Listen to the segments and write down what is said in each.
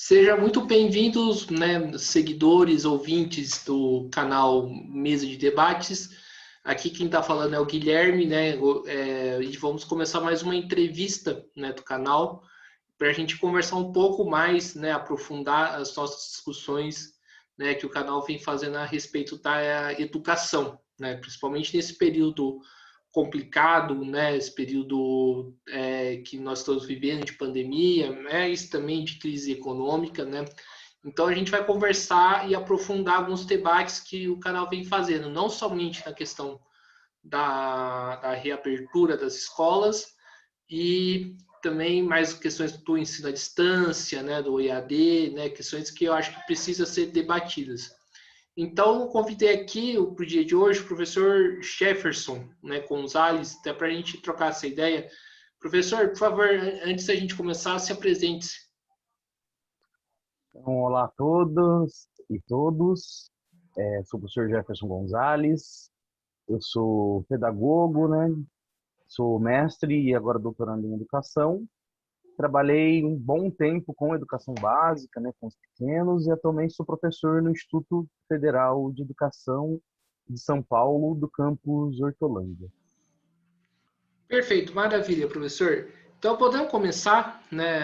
Seja muito bem-vindos, né, seguidores, ouvintes do canal Mesa de Debates. Aqui quem está falando é o Guilherme, né? E vamos começar mais uma entrevista, né, do canal para a gente conversar um pouco mais, né, aprofundar as nossas discussões, né, que o canal vem fazendo a respeito da educação, né, principalmente nesse período complicado, né, esse período que nós estamos vivendo de pandemia, mas também de crise econômica, né. Então a gente vai conversar e aprofundar alguns debates que o canal vem fazendo, não somente na questão da reabertura das escolas, e também mais questões do ensino à distância, né, do EAD, né, questões que eu acho que precisam ser debatidas. Então, convidei aqui para o dia de hoje o professor Jefferson, né, Gonzalez, até para a gente trocar essa ideia. Professor, por favor, antes da gente começar, se apresente-se. Então, olá a todos e todos. Sou o professor Jefferson Gonzalez. Eu sou pedagogo, né? Sou mestre e agora doutorando em educação. Trabalhei um bom tempo com educação básica, né, com os pequenos, e atualmente sou professor no Instituto Federal de Educação de São Paulo, do campus Hortolândia. Perfeito, maravilha, professor. Então, podemos começar, né,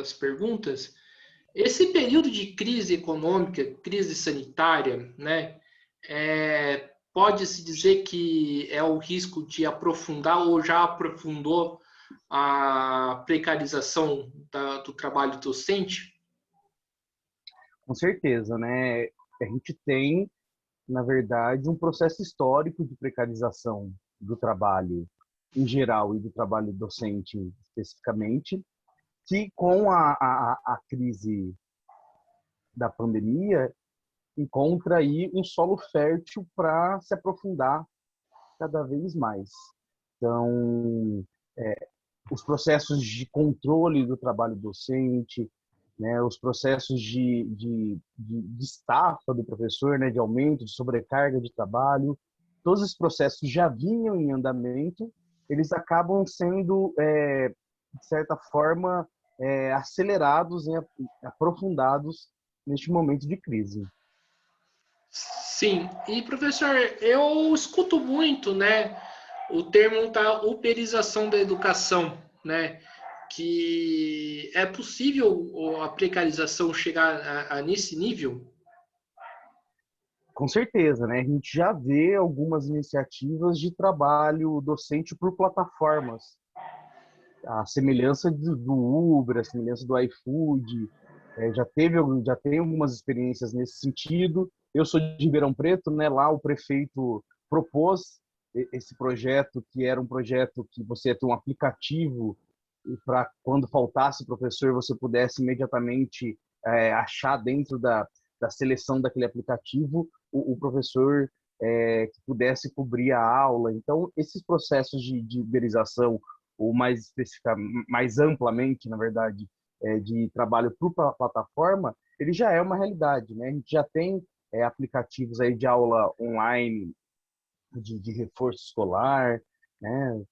as perguntas. Esse período de crise econômica, crise sanitária, né, pode-se dizer que é o risco de aprofundar ou já aprofundou a precarização do trabalho docente? Com certeza, né? A gente tem, na verdade, um processo histórico de precarização do trabalho em geral e do trabalho docente especificamente, que com a crise da pandemia encontra aí um solo fértil para se aprofundar cada vez mais. Então, os processos de controle do trabalho docente, né, os processos de estafa do professor, né, de aumento, de sobrecarga de trabalho, todos esses processos já vinham em andamento, eles acabam sendo, de certa forma, acelerados e aprofundados neste momento de crise. Sim, e professor, eu escuto muito, né, o termo da uberização da educação, né, que é possível a precarização chegar nesse nível? Com certeza, né? A gente já vê algumas iniciativas de trabalho docente por plataformas. A semelhança do Uber, a semelhança do iFood, já tem algumas experiências nesse sentido. Eu sou de Ribeirão Preto, né? Lá o prefeito propôs esse projeto, que era um projeto que você ia ter um aplicativo para quando faltasse professor você pudesse imediatamente achar dentro da seleção daquele aplicativo o professor que pudesse cobrir a aula. Então, esses processos de uberização, ou mais específica, mais amplamente, na verdade, de trabalho por plataforma, ele já é uma realidade, né? A gente já tem aplicativos aí de aula online, de reforço escolar, né?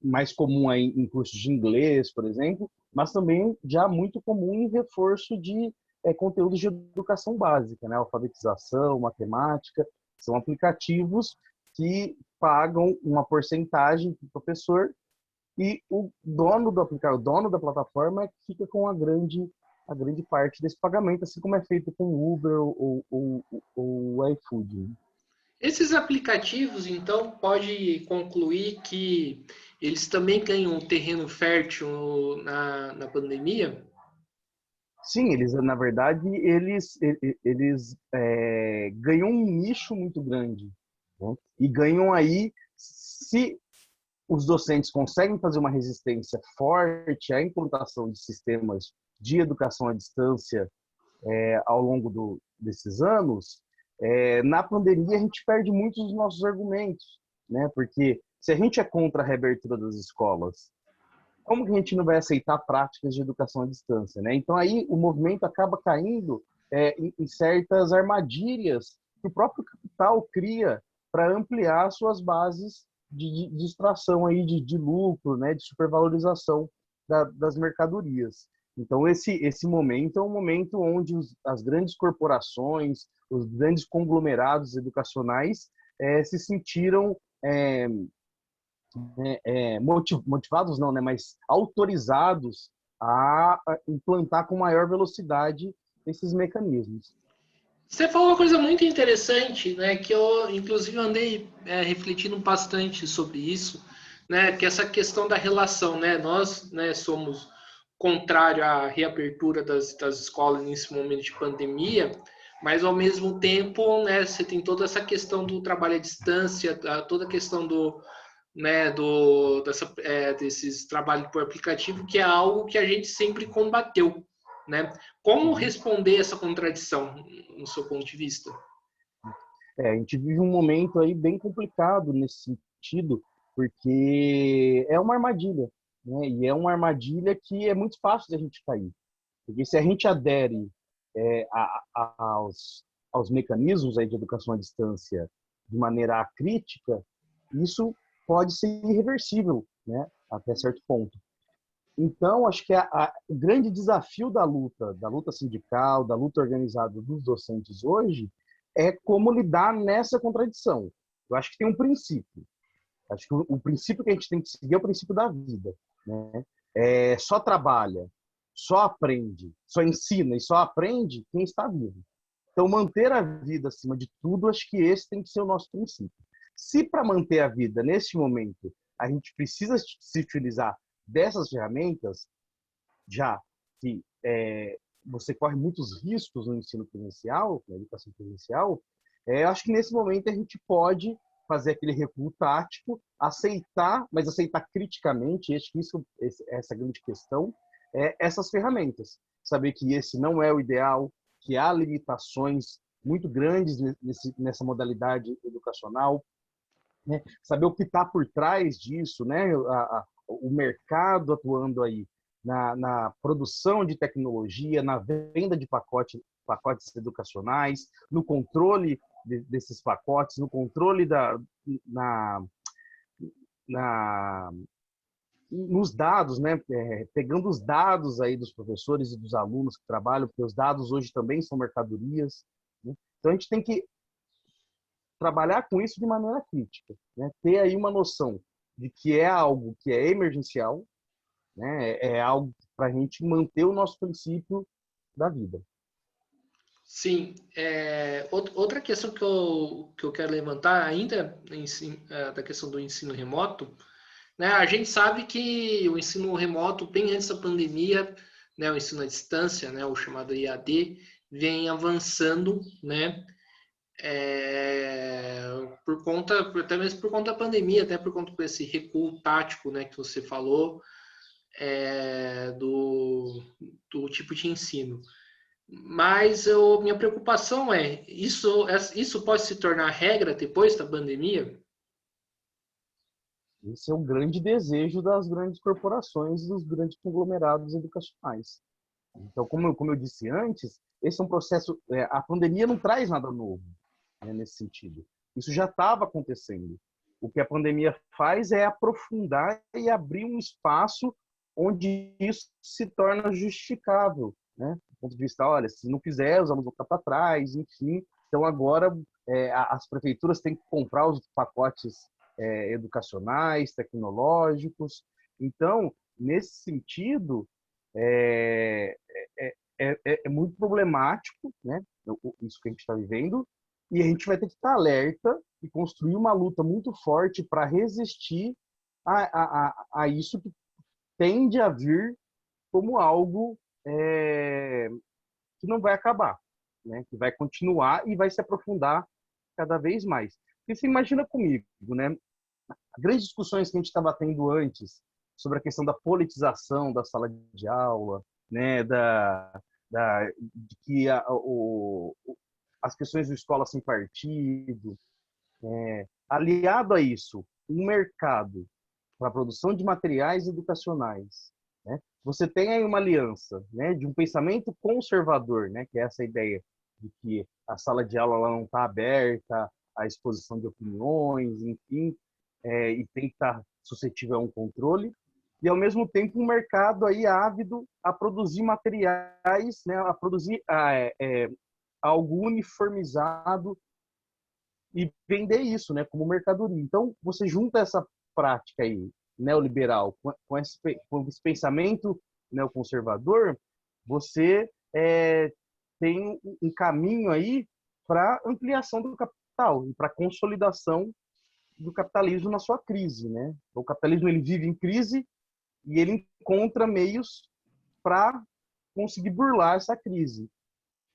Mais comum aí em cursos de inglês, por exemplo, mas também já muito comum em reforço de conteúdos de educação básica, né? Alfabetização, matemática, são aplicativos que pagam uma porcentagem para o professor e o dono do aplicativo, o dono da plataforma fica com a grande parte desse pagamento, assim como é feito com o Uber ou o iFood. Esses aplicativos, então, pode concluir que eles também ganham um terreno fértil na pandemia? Sim, eles, na verdade, eles ganham um nicho muito grande, né? E ganham aí, se os docentes conseguem fazer uma resistência forte à implantação de sistemas de educação à distância ao longo desses anos, na pandemia a gente perde muitos dos nossos argumentos, né? Porque se a gente é contra a reabertura das escolas, como que a gente não vai aceitar práticas de educação à distância, né? Então aí o movimento acaba caindo em certas armadilhas que o próprio capital cria para ampliar suas bases de extração aí de lucro, né? De supervalorização das mercadorias. Então, esse momento é um momento onde as grandes corporações, os grandes conglomerados educacionais se sentiram motivados, não, né, mas autorizados a implantar com maior velocidade esses mecanismos. Você falou uma coisa muito interessante, né, que eu, inclusive, andei refletindo bastante sobre isso, né, que essa questão da relação, né, nós, né, somos contrário à reabertura das escolas nesse momento de pandemia, mas, ao mesmo tempo, né, você tem toda essa questão do trabalho à distância, toda a questão né, desses trabalhos por aplicativo, que é algo que a gente sempre combateu, né? Como Uhum. responder essa contradição, no seu ponto de vista? A gente vive um momento aí bem complicado nesse sentido, porque é uma armadilha, né? E é uma armadilha que é muito fácil de a gente cair. Porque se a gente adere aos mecanismos aí de educação à distância de maneira acrítica, isso pode ser irreversível, né? Até certo ponto. Então, acho que o grande desafio da luta sindical, da luta organizada dos docentes hoje, é como lidar nessa contradição. Eu acho que tem um princípio. Acho que o princípio que a gente tem que seguir é o princípio da vida, né? Só trabalha, só aprende, só ensina e só aprende quem está vivo. Então, manter a vida acima de tudo, acho que esse tem que ser o nosso princípio. Se para manter a vida neste momento a gente precisa se utilizar dessas ferramentas, já que você corre muitos riscos no ensino presencial, na educação presencial, acho que nesse momento a gente pode fazer aquele recuo tático, aceitar, mas aceitar criticamente, acho que essa é a grande questão, essas ferramentas. Saber que esse não é o ideal, que há limitações muito grandes nessa modalidade educacional, né? Saber o que está por trás disso, né? O mercado atuando aí na produção de tecnologia, na venda de pacotes educacionais, no controle desses pacotes, no controle na, na, nos dados, né? Pegando os dados aí dos professores e dos alunos que trabalham, porque os dados hoje também são mercadorias, né? Então a gente tem que trabalhar com isso de maneira crítica, né? Ter aí uma noção de que é algo que é emergencial, né? É algo para a gente manter o nosso princípio da vida. Sim, outra questão que eu quero levantar ainda da questão do ensino remoto, né? A gente sabe que o ensino remoto, bem antes da pandemia, né, o ensino à distância, né, o chamado IAD, vem avançando, né? Por conta, até mesmo por conta da pandemia, até por conta desse recuo tático, né, que você falou, do tipo de ensino. Mas minha preocupação isso pode se tornar regra depois da pandemia? Esse é o grande desejo das grandes corporações e dos grandes conglomerados educacionais. Então, como eu disse antes, esse é um processo. A pandemia não traz nada novo, né, nesse sentido. Isso já estava acontecendo. O que a pandemia faz é aprofundar e abrir um espaço onde isso se torna justificável, né? Do ponto de vista, olha, se não fizer, os alunos vão ficar para trás, enfim. Então, agora, as prefeituras têm que comprar os pacotes educacionais, tecnológicos. Então, nesse sentido, é, é muito problemático, né? Isso que a gente está vivendo, e a gente vai ter que estar alerta e construir uma luta muito forte para resistir a isso que tende a vir como algo que não vai acabar, né? Que vai continuar e vai se aprofundar cada vez mais. Porque você imagina comigo, né? Grandes discussões que a gente estava tendo antes sobre a questão da politização da sala de aula, né, de que as questões do escola sem partido, aliado a isso, um mercado para a produção de materiais educacionais, né? Você tem aí uma aliança, né, de um pensamento conservador, né, que é essa ideia de que a sala de aula ela não está aberta à exposição de opiniões, enfim, e tem que estar suscetível a um controle, e ao mesmo tempo um mercado aí ávido a produzir materiais, né, a produzir algo uniformizado e vender isso, né, como mercadoria. Então, você junta essa prática aí neoliberal com esse pensamento neoconservador, você tem um caminho aí para ampliação do capital e para consolidação do capitalismo na sua crise, né? O capitalismo ele vive em crise e ele encontra meios para conseguir burlar essa crise.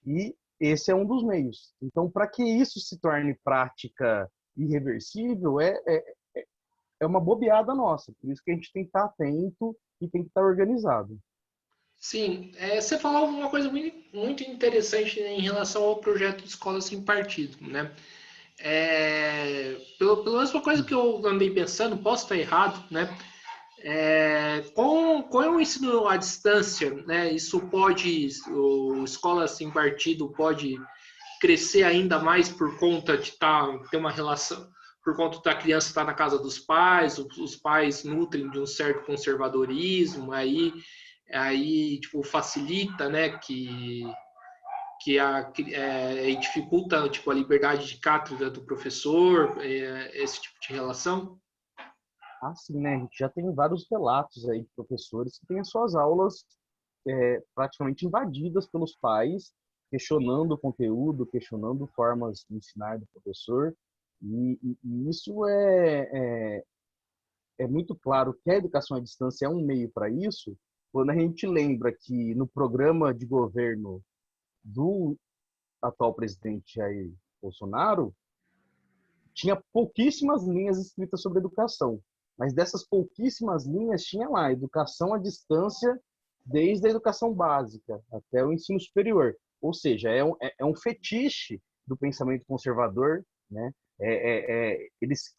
E esse é um dos meios. Então, para que isso se torne prática irreversível, é uma bobeada nossa. Por isso que a gente tem que estar atento e tem que estar organizado. Sim, você falou uma coisa muito interessante, né, em relação ao projeto de escola sem partido, né? Pelo menos uma coisa que eu andei pensando, posso estar errado, né? Com o ensino à distância, né? Isso pode, o escola sem partido pode crescer ainda mais por conta de ter uma relação, por conta da criança estar na casa dos pais, os pais nutrem de um certo conservadorismo, aí tipo facilita, né, dificulta tipo a liberdade de cátedra do professor, esse tipo de relação. Assim, né? A gente já tem vários relatos aí de professores que têm as suas aulas praticamente invadidas pelos pais, questionando o conteúdo, questionando formas de ensinar do professor. E isso é muito claro que a educação à distância é um meio para isso, quando a gente lembra que no programa de governo do atual presidente Jair Bolsonaro, tinha pouquíssimas linhas escritas sobre educação. Mas dessas pouquíssimas linhas tinha lá educação à distância, desde a educação básica até o ensino superior. Ou seja, é um fetiche do pensamento conservador, né? Eles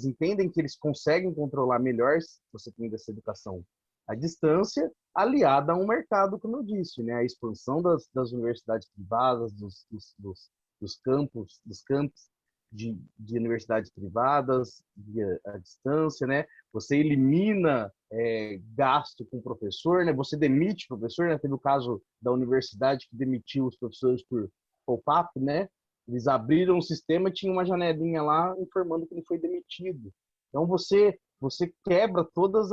entendem que eles conseguem controlar melhor se você tem essa educação à distância, aliada a um mercado, como eu disse, né? A expansão das universidades privadas, dos campos de universidades privadas, à distância, né? Você elimina gasto com o professor, né? Você demite o professor, né? Teve o caso da universidade que demitiu os professores por pop-up, né? Eles abriram o sistema e tinha uma janelinha lá informando que ele foi demitido. Então você quebra todas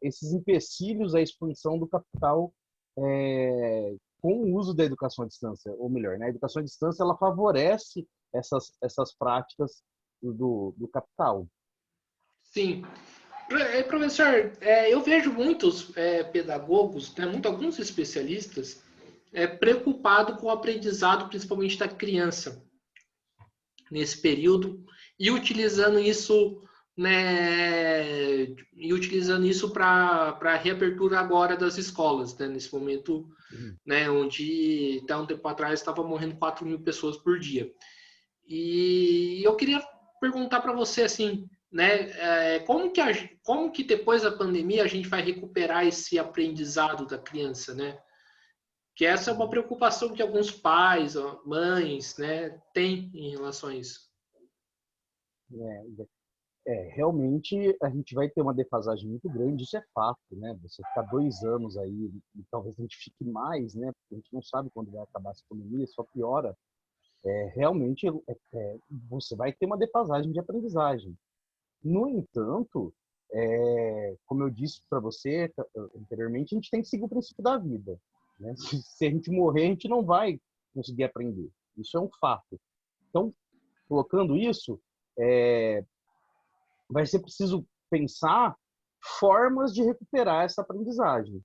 esses empecilhos à expansão do capital com o uso da educação à distância, ou melhor, né? A educação à distância ela favorece essas práticas do capital. Sim. Professor, eu vejo muitos pedagogos, né, alguns especialistas, preocupados com o aprendizado, principalmente da criança, nesse período, e utilizando isso, né, para a reabertura agora das escolas, né, nesse momento, né, onde até um tempo atrás estava morrendo 4.000 pessoas por dia. E eu queria perguntar para você assim, né, como que depois da pandemia a gente vai recuperar esse aprendizado da criança, né? Que essa é uma preocupação que alguns pais, mães, né, têm em relação a isso. Realmente a gente vai ter uma defasagem muito grande, isso é fato, né? Você ficar 2 anos aí, e talvez a gente fique mais, né? Porque a gente não sabe quando vai acabar essa pandemia, só piora. Realmente você vai ter uma defasagem de aprendizagem. No entanto, como eu disse para você anteriormente, a gente tem que seguir o princípio da vida, né? Se a gente morrer, a gente não vai conseguir aprender. Isso é um fato. Então, colocando isso, vai ser preciso pensar formas de recuperar essa aprendizagem.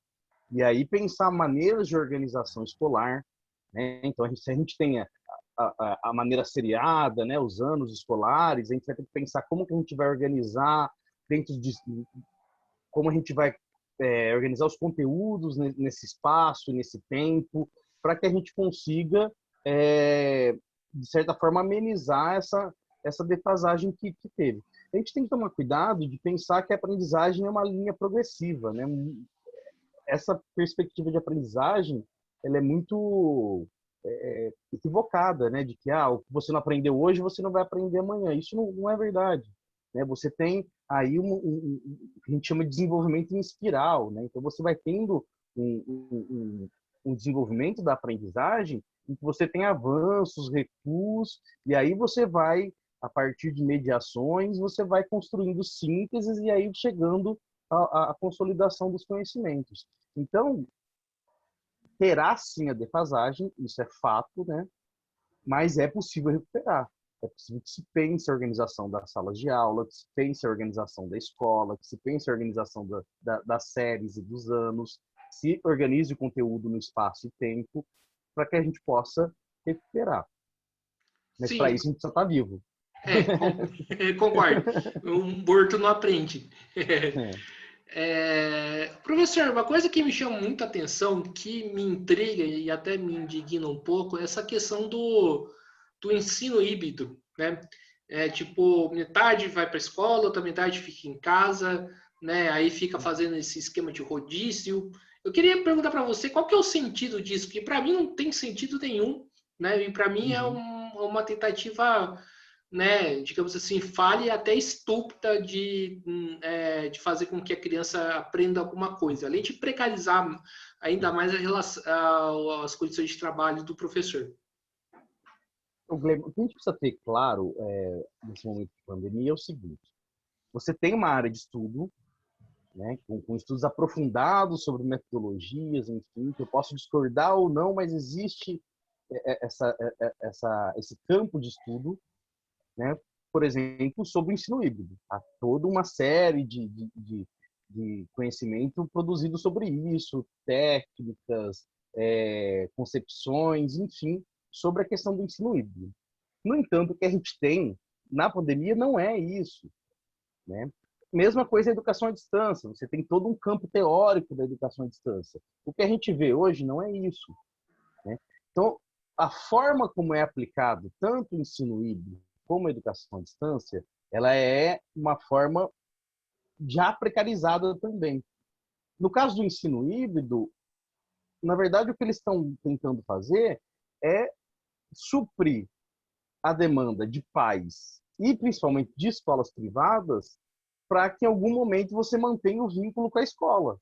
E aí pensar maneiras de organização escolar, né? Então, se a gente tem a maneira seriada, né, os anos escolares, a gente vai ter que pensar como que a gente vai organizar dentro de como a gente vai organizar os conteúdos nesse espaço, nesse tempo, para que a gente consiga, de certa forma, amenizar essa defasagem que teve. A gente tem que tomar cuidado de pensar que a aprendizagem é uma linha progressiva, né? Essa perspectiva de aprendizagem, ela é muito equivocada, né? De que o que você não aprendeu hoje, você não vai aprender amanhã. Isso não é verdade, né? Você tem aí a gente chama de desenvolvimento em espiral, né? Então você vai tendo um desenvolvimento da aprendizagem em que você tem avanços, recuos, e aí você vai, a partir de mediações, você vai construindo sínteses e aí chegando à consolidação dos conhecimentos. Então, terá sim a defasagem, isso é fato, né? Mas é possível recuperar. É possível que se pense a organização das salas de aula, que se pense a organização da escola, que se pense a organização das séries e dos anos, se organize o conteúdo no espaço e tempo, para que a gente possa recuperar. Mas para Sim, isso a gente precisa estar vivo. concordo. Um morto não aprende. É. Professor, uma coisa que me chama muita atenção, que me intriga e até me indigna um pouco, é essa questão do ensino híbrido, né? Tipo, metade vai para a escola, outra metade fica em casa, né? Aí fica fazendo esse esquema de rodízio. Eu queria perguntar para você qual que é o sentido disso, porque para mim não tem sentido nenhum, né? E para mim é Uhum. uma tentativa, né, digamos assim, falha e até estúpida de fazer com que a criança aprenda alguma coisa, além de precarizar ainda mais as condições de trabalho do professor. O que a gente precisa ter claro nesse momento de pandemia é o seguinte: você tem uma área de estudo, né, com estudos aprofundados sobre metodologias, enfim, que eu posso discordar ou não, mas existe esse campo de estudo, né, por exemplo, sobre o ensino híbrido. Há toda uma série de conhecimento produzido sobre isso, técnicas, concepções, enfim, sobre a questão do ensino híbrido. No entanto, o que a gente tem na pandemia não é isso, né? Mesma coisa a educação à distância, você tem todo um campo teórico da educação à distância. O que a gente vê hoje não é isso, né? Então, a forma como é aplicado tanto o ensino híbrido como a educação à distância, ela é uma forma já precarizada também. No caso do ensino híbrido, na verdade, o que eles estão tentando fazer é suprir a demanda de pais e principalmente de escolas privadas para que em algum momento você mantenha o vínculo com a escola.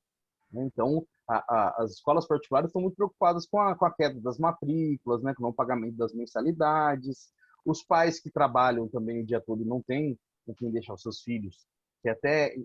Então, as escolas particulares estão muito preocupadas com a queda das matrículas, né, com o pagamento das mensalidades. Os pais que trabalham também o dia todo não têm com quem deixar os seus filhos, que até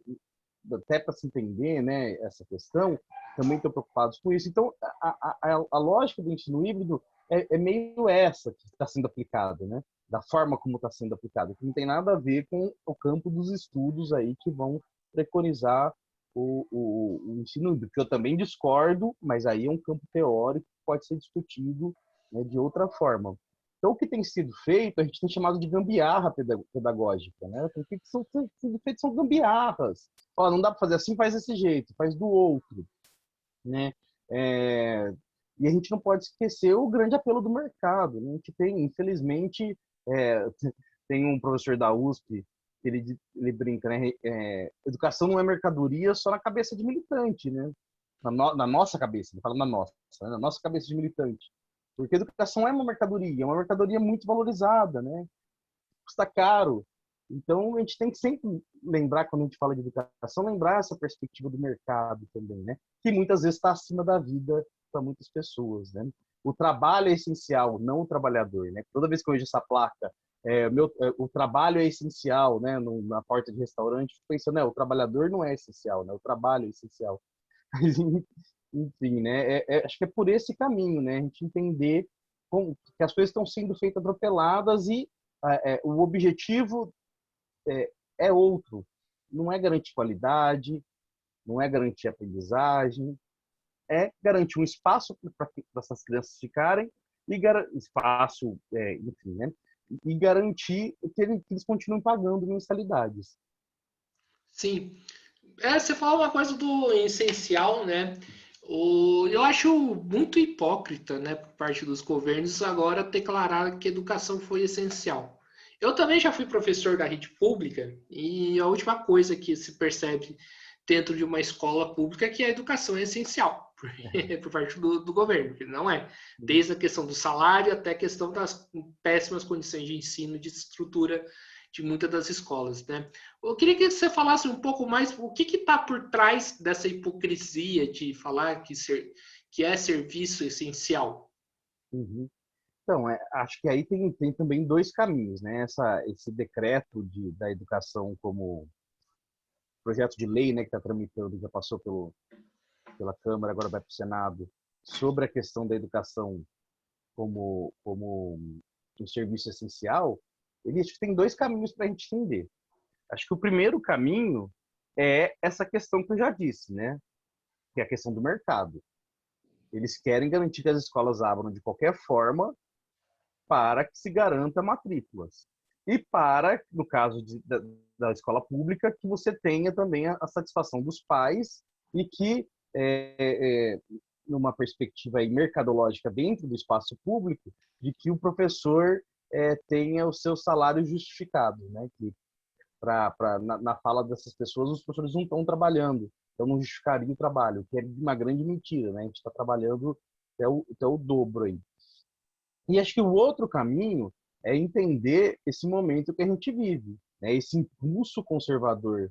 para se entender, né, essa questão, também estão preocupados com isso. Então, a lógica do ensino híbrido é meio essa que está sendo aplicada, né? Da forma como está sendo aplicada, que não tem nada a ver com o campo dos estudos aí que vão preconizar o ensino híbrido, que eu também discordo, mas aí é um campo teórico que pode ser discutido, né, de outra forma. Então, o que tem sido feito, a gente tem chamado de gambiarra pedagógica, né? O que são sendo feitos são gambiarras. Ó, não dá para fazer assim, faz desse jeito, faz do outro, né? E a gente não pode esquecer o grande apelo do mercado, né? A gente tem, infelizmente, é, tem um professor da USP, ele brinca, né? Educação não é mercadoria só na cabeça de militante, né? Na nossa cabeça, ele fala na nossa, né? Na nossa cabeça de militante. Porque a educação é uma mercadoria muito valorizada, né? Custa caro. Então, a gente tem que sempre lembrar, quando a gente fala de educação, lembrar essa perspectiva do mercado também, né? Que muitas vezes está acima da vida para muitas pessoas, né? O trabalho é essencial, não o trabalhador, né? Toda vez que eu vejo essa placa, o trabalho é essencial, né? Na porta de restaurante, eu penso, né? O trabalhador não é essencial, né? O trabalho é essencial. Enfim, né? Acho que é por esse caminho, né? A gente entender que as coisas estão sendo feitas atropeladas e o objetivo é outro. Não é garantir qualidade, não é garantir aprendizagem, é garantir um espaço para essas crianças ficarem e espaço, enfim, né? E garantir que eles continuem pagando mensalidades. Sim. Você fala uma coisa do essencial, né? Eu acho muito hipócrita, né, por parte dos governos agora declarar que a educação foi essencial. Eu também já fui professor da rede pública e a última coisa que se percebe dentro de uma escola pública é que a educação é essencial por parte do governo, que não é. Desde a questão do salário até a questão das péssimas condições de ensino, de estrutura de muitas das escolas, né? Eu queria que você falasse um pouco mais o que está por trás dessa hipocrisia de falar que é serviço essencial. Uhum. Então, acho que aí tem também dois caminhos, né? Esse decreto da educação como projeto de lei, né, que está tramitando, já passou pela Câmara, agora vai para o Senado, sobre a questão da educação como um serviço essencial, ele acho que tem dois caminhos para a gente entender. Acho que o primeiro caminho é essa questão que eu já disse, né? Que é a questão do mercado. Eles querem garantir que as escolas abram de qualquer forma para que se garanta matrículas. E para, no caso da escola pública, que você tenha também a satisfação dos pais e que, numa perspectiva aí mercadológica dentro do espaço público, de que o professor tenha o seu salário justificado, né? Que na fala dessas pessoas, os professores não estão trabalhando, então não justificaria o trabalho, que é uma grande mentira, né? A gente está trabalhando até o dobro aí. E acho que o outro caminho é entender esse momento que a gente vive, né? Esse impulso conservador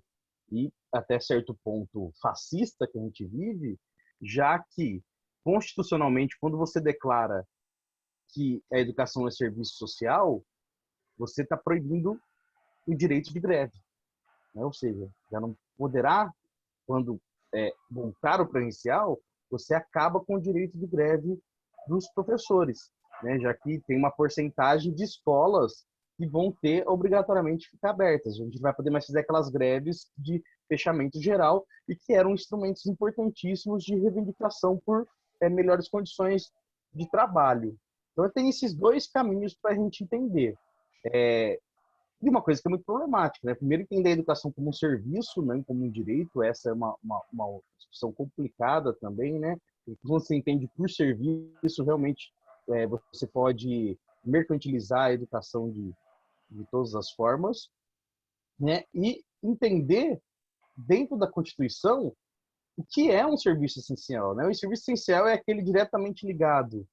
e até certo ponto fascista que a gente vive, já que constitucionalmente, quando você declara que a educação é serviço social, você está proibindo o direito de greve, né? Ou seja, já não poderá, quando voltar o presencial, você acaba com o direito de greve dos professores, né? Já que tem uma porcentagem de escolas que vão ter obrigatoriamente ficar abertas. A gente não vai poder mais fazer aquelas greves de fechamento geral e que eram instrumentos importantíssimos de reivindicação por melhores condições de trabalho. Então, tem esses dois caminhos para a gente entender. E uma coisa que é muito problemática, né? Primeiro, entender a educação como um serviço, né? Como um direito. Essa é uma discussão complicada também, né? Quando você entende por serviço, realmente você pode mercantilizar a educação de todas as formas, né? E entender dentro da Constituição o que é um serviço essencial, né? O serviço essencial é aquele diretamente ligado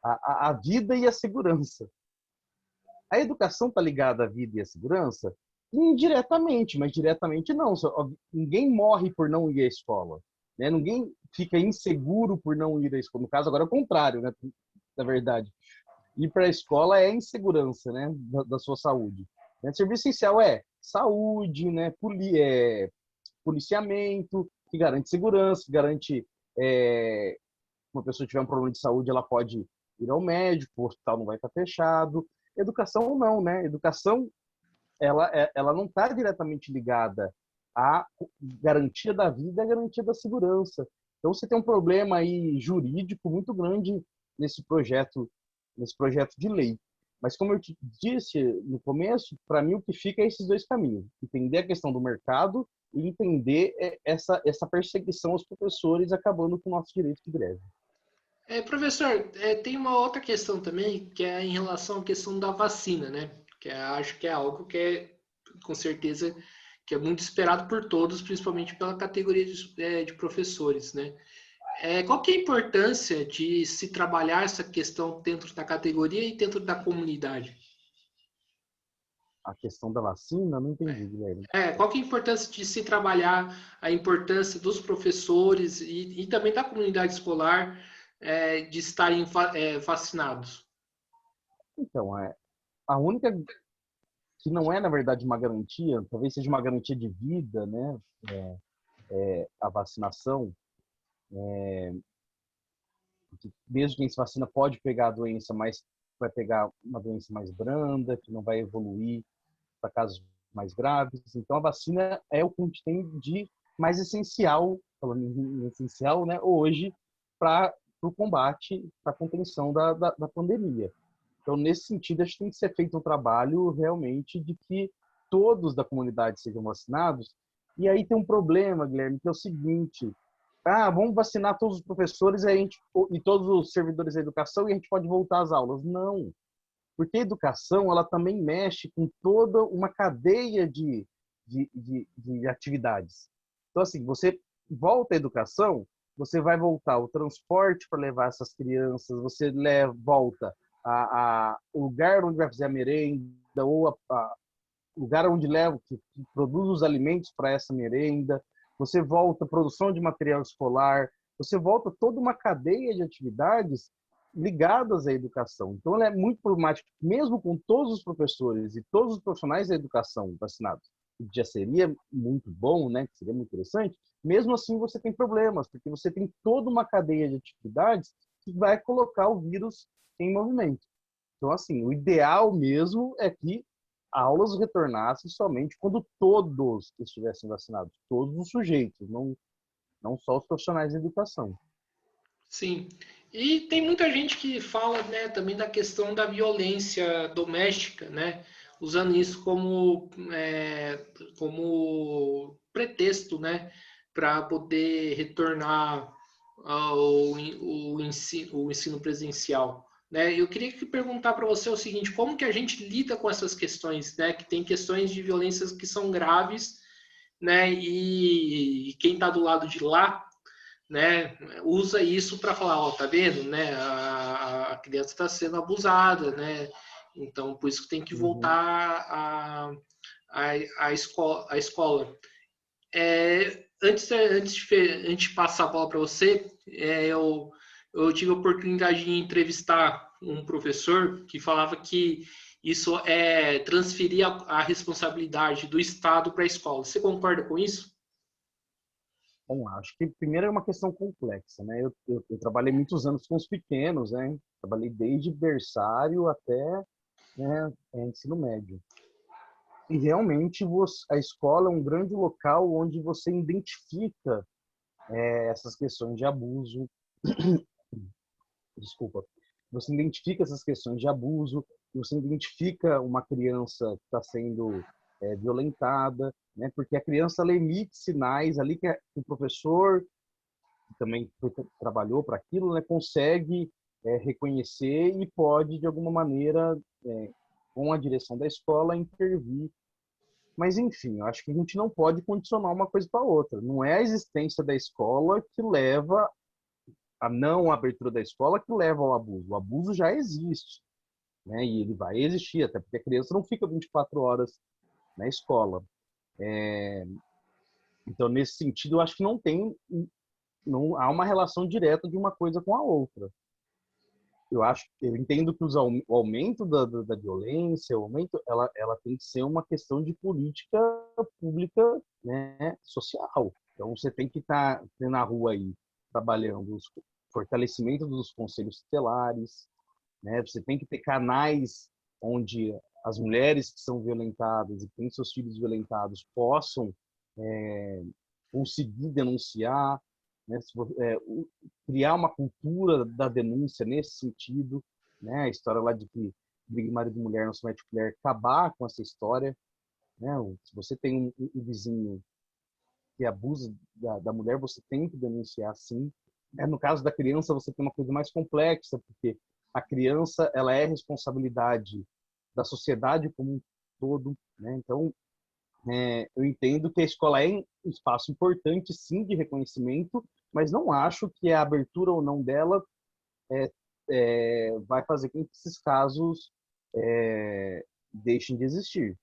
à vida e à segurança. A educação está ligada à vida e à segurança? Indiretamente, mas diretamente não. Ninguém morre por não ir à escola, né? Ninguém fica inseguro por não ir à escola. No caso, agora é o contrário, né? Na verdade. Ir para a escola é insegurança, né? Da sua saúde. O serviço essencial é saúde, né? Policiamento, que garante segurança, que garante uma pessoa tiver um problema de saúde, ela pode ir ao médico, o hospital não vai estar fechado. Educação não, né? Educação, ela não está diretamente ligada à garantia da vida e à garantia da segurança. Então, você tem um problema aí jurídico muito grande nesse projeto de lei. Mas, como eu te disse no começo, para mim o que fica é esses dois caminhos. Entender a questão do mercado e entender essa perseguição aos professores acabando com o nosso direito de greve. Professor, tem uma outra questão também, que é em relação à questão da vacina, né? Que acho que é algo que com certeza, que é muito esperado por todos, principalmente pela categoria de professores, né? Qual que é a importância de se trabalhar essa questão dentro da categoria e dentro da comunidade? A questão da vacina, não entendi, Guilherme. Qual que é a importância de se trabalhar a importância dos professores e também da comunidade escolar de estarem vacinados? Então, a única que não é, na verdade, uma garantia, talvez seja uma garantia de vida, né? A vacinação, mesmo quem se vacina pode pegar a doença, mas vai pegar uma doença mais branda, que não vai evoluir para casos mais graves. Então, a vacina é o que a gente tem de mais essencial, falando em essencial, né, hoje, para o combate, para a contenção da pandemia. Então, nesse sentido, acho que tem que ser feito um trabalho realmente de que todos da comunidade sejam vacinados. E aí tem um problema, Guilherme, que é o seguinte: vamos vacinar todos os professores e todos os servidores da educação e a gente pode voltar às aulas. Não, porque a educação ela também mexe com toda uma cadeia de atividades. Então, assim, você volta à educação, você vai voltar o transporte para levar essas crianças, você volta o lugar onde vai fazer a merenda ou lugar onde leva, que produz os alimentos para essa merenda, você volta à produção de material escolar, você volta a toda uma cadeia de atividades ligadas à educação. Então, ela é muito problemática, mesmo com todos os professores e todos os profissionais da educação vacinados, que já seria muito bom, né, que seria muito interessante, mesmo assim você tem problemas, porque você tem toda uma cadeia de atividades que vai colocar o vírus em movimento. Então, assim, o ideal mesmo é que aulas retornassem somente quando todos estivessem vacinados, todos os sujeitos, não só os profissionais da educação. Sim. E tem muita gente que fala, né, também da questão da violência doméstica, né, usando isso como pretexto, né, para poder retornar o ensino presencial. Né? Eu queria perguntar para você o seguinte: como que a gente lida com essas questões, né? Que tem questões de violências que são graves, né? E quem está do lado de lá, né, usa isso para falar, ó, tá vendo, né, a criança está sendo abusada, né, então por isso que tem que Uhum. voltar a escola. Antes de passar a bola para você, eu tive a oportunidade de entrevistar um professor que falava que isso é transferir a responsabilidade do Estado para a escola. Você concorda com isso? Bom, acho que primeiro é uma questão complexa, né? Eu trabalhei muitos anos com os pequenos, né? Trabalhei desde berçário até, né, ensino médio. E realmente a escola é um grande local onde você identifica essas questões de abuso, desculpa, você identifica essas questões de abuso, você identifica uma criança que está sendo violentada, né? Porque a criança ela emite sinais ali que o professor, que também trabalhou para aquilo, né, consegue reconhecer e pode, de alguma maneira, com a direção da escola, intervir. Mas, enfim, eu acho que a gente não pode condicionar uma coisa para outra. Não é a existência da escola que leva a não abertura da escola que leva ao abuso. O abuso já existe, né? E ele vai existir, até porque a criança não fica 24 horas na escola. Então, nesse sentido, eu acho que não há uma relação direta de uma coisa com a outra. Eu entendo que o aumento da violência, o aumento, ela tem que ser uma questão de política pública, né, social. Então, você tem que estar na rua aí trabalhando o fortalecimento dos conselhos tutelares, né? Você tem que ter canais onde as mulheres que são violentadas e têm seus filhos violentados possam conseguir denunciar, né? Criar uma cultura da denúncia nesse sentido, né? A história lá de que briga marido e mulher não se mete colher, acabar com essa história, né? Se você tem um vizinho que abusa da mulher, você tem que denunciar sim. No caso da criança, você tem uma coisa mais complexa, porque a criança ela é responsabilidade da sociedade como um todo, né? Então, eu entendo que a escola é um espaço importante, sim, de reconhecimento, mas não acho que a abertura ou não dela vai fazer com que esses casos deixem de existir.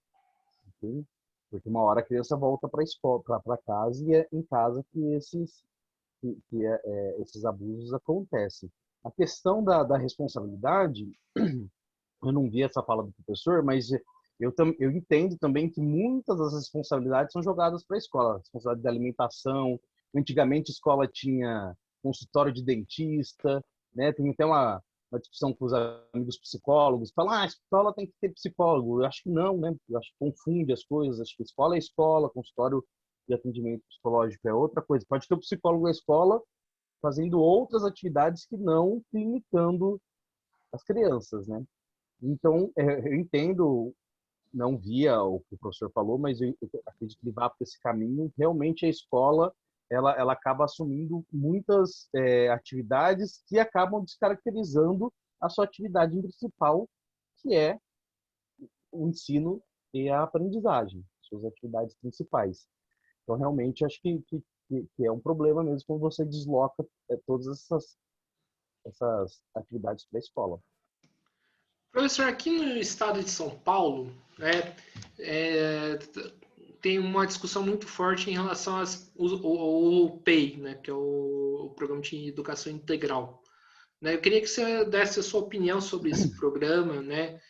Entende? Porque uma hora a criança volta para a escola, para casa, e é em casa que esses abusos acontecem. A questão da responsabilidade, eu não vi essa fala do professor, mas eu entendo também que muitas das responsabilidades são jogadas para a escola. Responsabilidade de alimentação. Antigamente a escola tinha consultório de dentista, né? Tem até uma discussão com os amigos psicólogos. Falam, a escola tem que ter psicólogo. Eu acho que não, né? Eu acho que confunde as coisas. Acho que escola é escola, consultório de atendimento psicológico é outra coisa. Pode ter o psicólogo na escola fazendo outras atividades que não limitando as crianças, né? Então, eu entendo, não via o que o professor falou, mas eu acredito que ele vá para esse caminho. Realmente, a escola ela acaba assumindo muitas atividades que acabam descaracterizando a sua atividade principal, que é o ensino e a aprendizagem, suas atividades principais. Então, realmente, acho que é um problema mesmo quando você desloca todas essas atividades para a escola. Professor, aqui no estado de São Paulo, né, é, tem uma discussão muito forte em relação ao PEI, né, que é o Programa de Educação Integral. Né, eu queria que você desse a sua opinião sobre esse programa, né,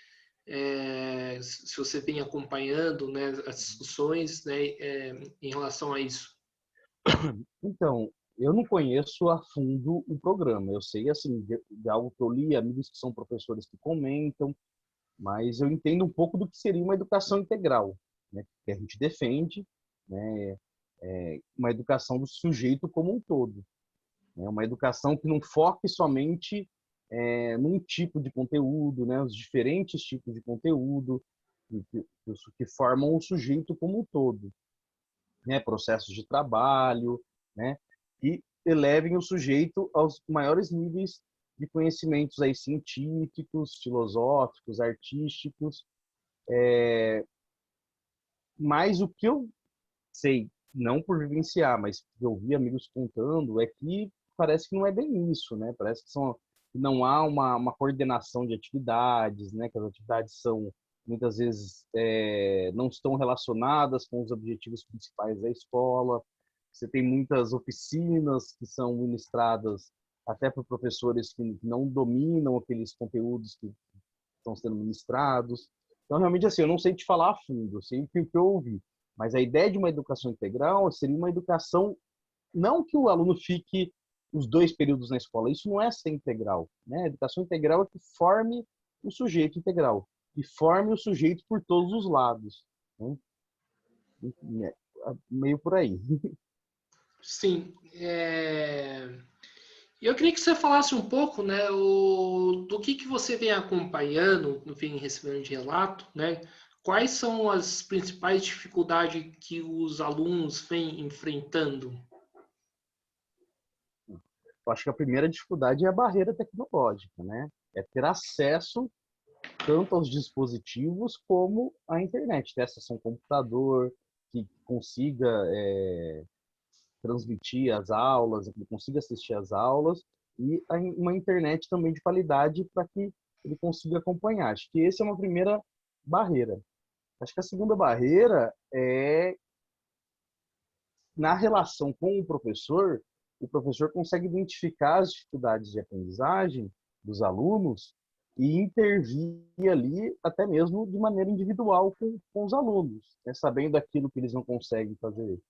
se você vem acompanhando, né, as discussões, né, em relação a isso. Então, eu não conheço a fundo o programa. Eu sei, assim, de algo que eu li, amigos que são professores que comentam, mas eu entendo um pouco do que seria uma educação integral, né, que a gente defende, né, uma educação do sujeito como um todo, né, uma educação que não foque somente num tipo de conteúdo, né, os diferentes tipos de conteúdo que formam o sujeito como um todo, né, processos de trabalho, né, e elevem o sujeito aos maiores níveis de conhecimentos aí científicos, filosóficos, artísticos. Mas o que eu sei, não por vivenciar, mas eu vi amigos contando, é que parece que não é bem isso, né? Parece que não há uma coordenação de atividades, né? Que as atividades são muitas vezes não estão relacionadas com os objetivos principais da escola. Você tem muitas oficinas que são ministradas até por professores que não dominam aqueles conteúdos que estão sendo ministrados. Então, realmente, assim, eu não sei te falar a fundo, eu sei o que eu ouvi, mas a ideia de uma educação integral seria uma educação, não que o aluno fique os 2 períodos na escola, isso não é ser integral, né? A educação integral é que forme o sujeito integral, que forme o sujeito por todos os lados, né? Meio por aí. Sim, eu queria que você falasse um pouco, né, do que você vem acompanhando, vem recebendo de relato, né? Quais são as principais dificuldades que os alunos vêm enfrentando? Eu acho que a primeira dificuldade é a barreira tecnológica, né? É ter acesso tanto aos dispositivos como à internet, ter acesso a um computador que consiga transmitir as aulas, que consiga assistir às aulas, e uma internet também de qualidade para que ele consiga acompanhar. Acho que essa é uma primeira barreira. Acho que a segunda barreira é na relação com o professor consegue identificar as dificuldades de aprendizagem dos alunos e intervir ali até mesmo de maneira individual com os alunos, né? Sabendo aquilo que eles não conseguem fazer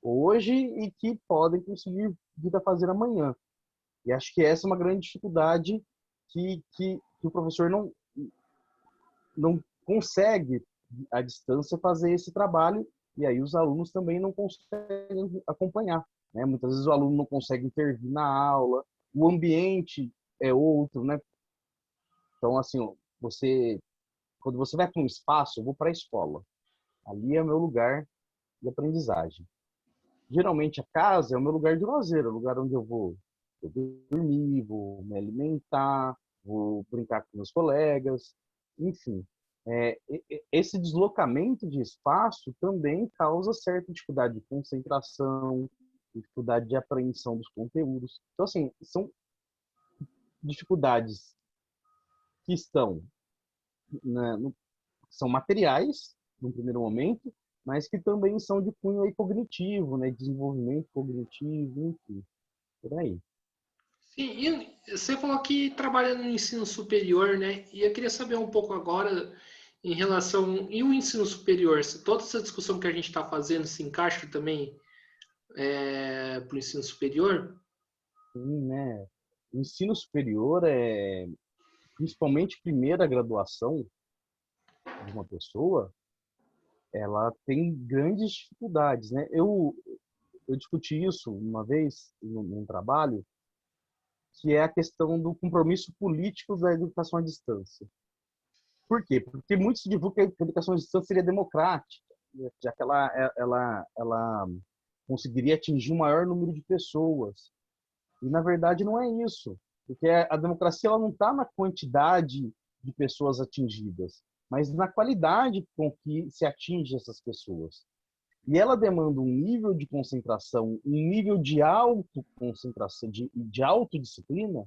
hoje e que podem conseguir vir a fazer amanhã. E acho que essa é uma grande dificuldade que o professor não consegue, à distância, fazer esse trabalho, e aí os alunos também não conseguem acompanhar, né? Muitas vezes o aluno não consegue intervir na aula, o ambiente é outro, né? Então, assim, quando você vai para um espaço, eu vou para a escola, ali é o meu lugar de aprendizagem. Geralmente a casa é o meu lugar de lazer, é o lugar onde eu dormir, vou me alimentar, vou brincar com meus colegas, enfim. Esse deslocamento de espaço também causa certa dificuldade de concentração, dificuldade de apreensão dos conteúdos. Então, assim, são dificuldades que estão, né, são materiais, no primeiro momento, mas que também são de cunho aí cognitivo, né, desenvolvimento cognitivo, enfim, por aí. Sim, e você falou que trabalha no ensino superior, né? E eu queria saber um pouco agora em relação. E o ensino superior? Se toda essa discussão que a gente está fazendo se encaixa também para o ensino superior? Sim, né? O ensino superior principalmente primeira graduação de uma pessoa, ela tem grandes dificuldades, né? Eu discuti isso uma vez num trabalho, que é a questão do compromisso político da educação à distância. Por quê? Porque muitos divulgam que a educação à distância seria democrática, já que ela conseguiria atingir um maior número de pessoas. E, na verdade, não é isso. Porque a democracia ela não está na quantidade de pessoas atingidas, mas na qualidade com que se atinge essas pessoas. E ela demanda um nível de concentração, um nível de autoconcentração, de autodisciplina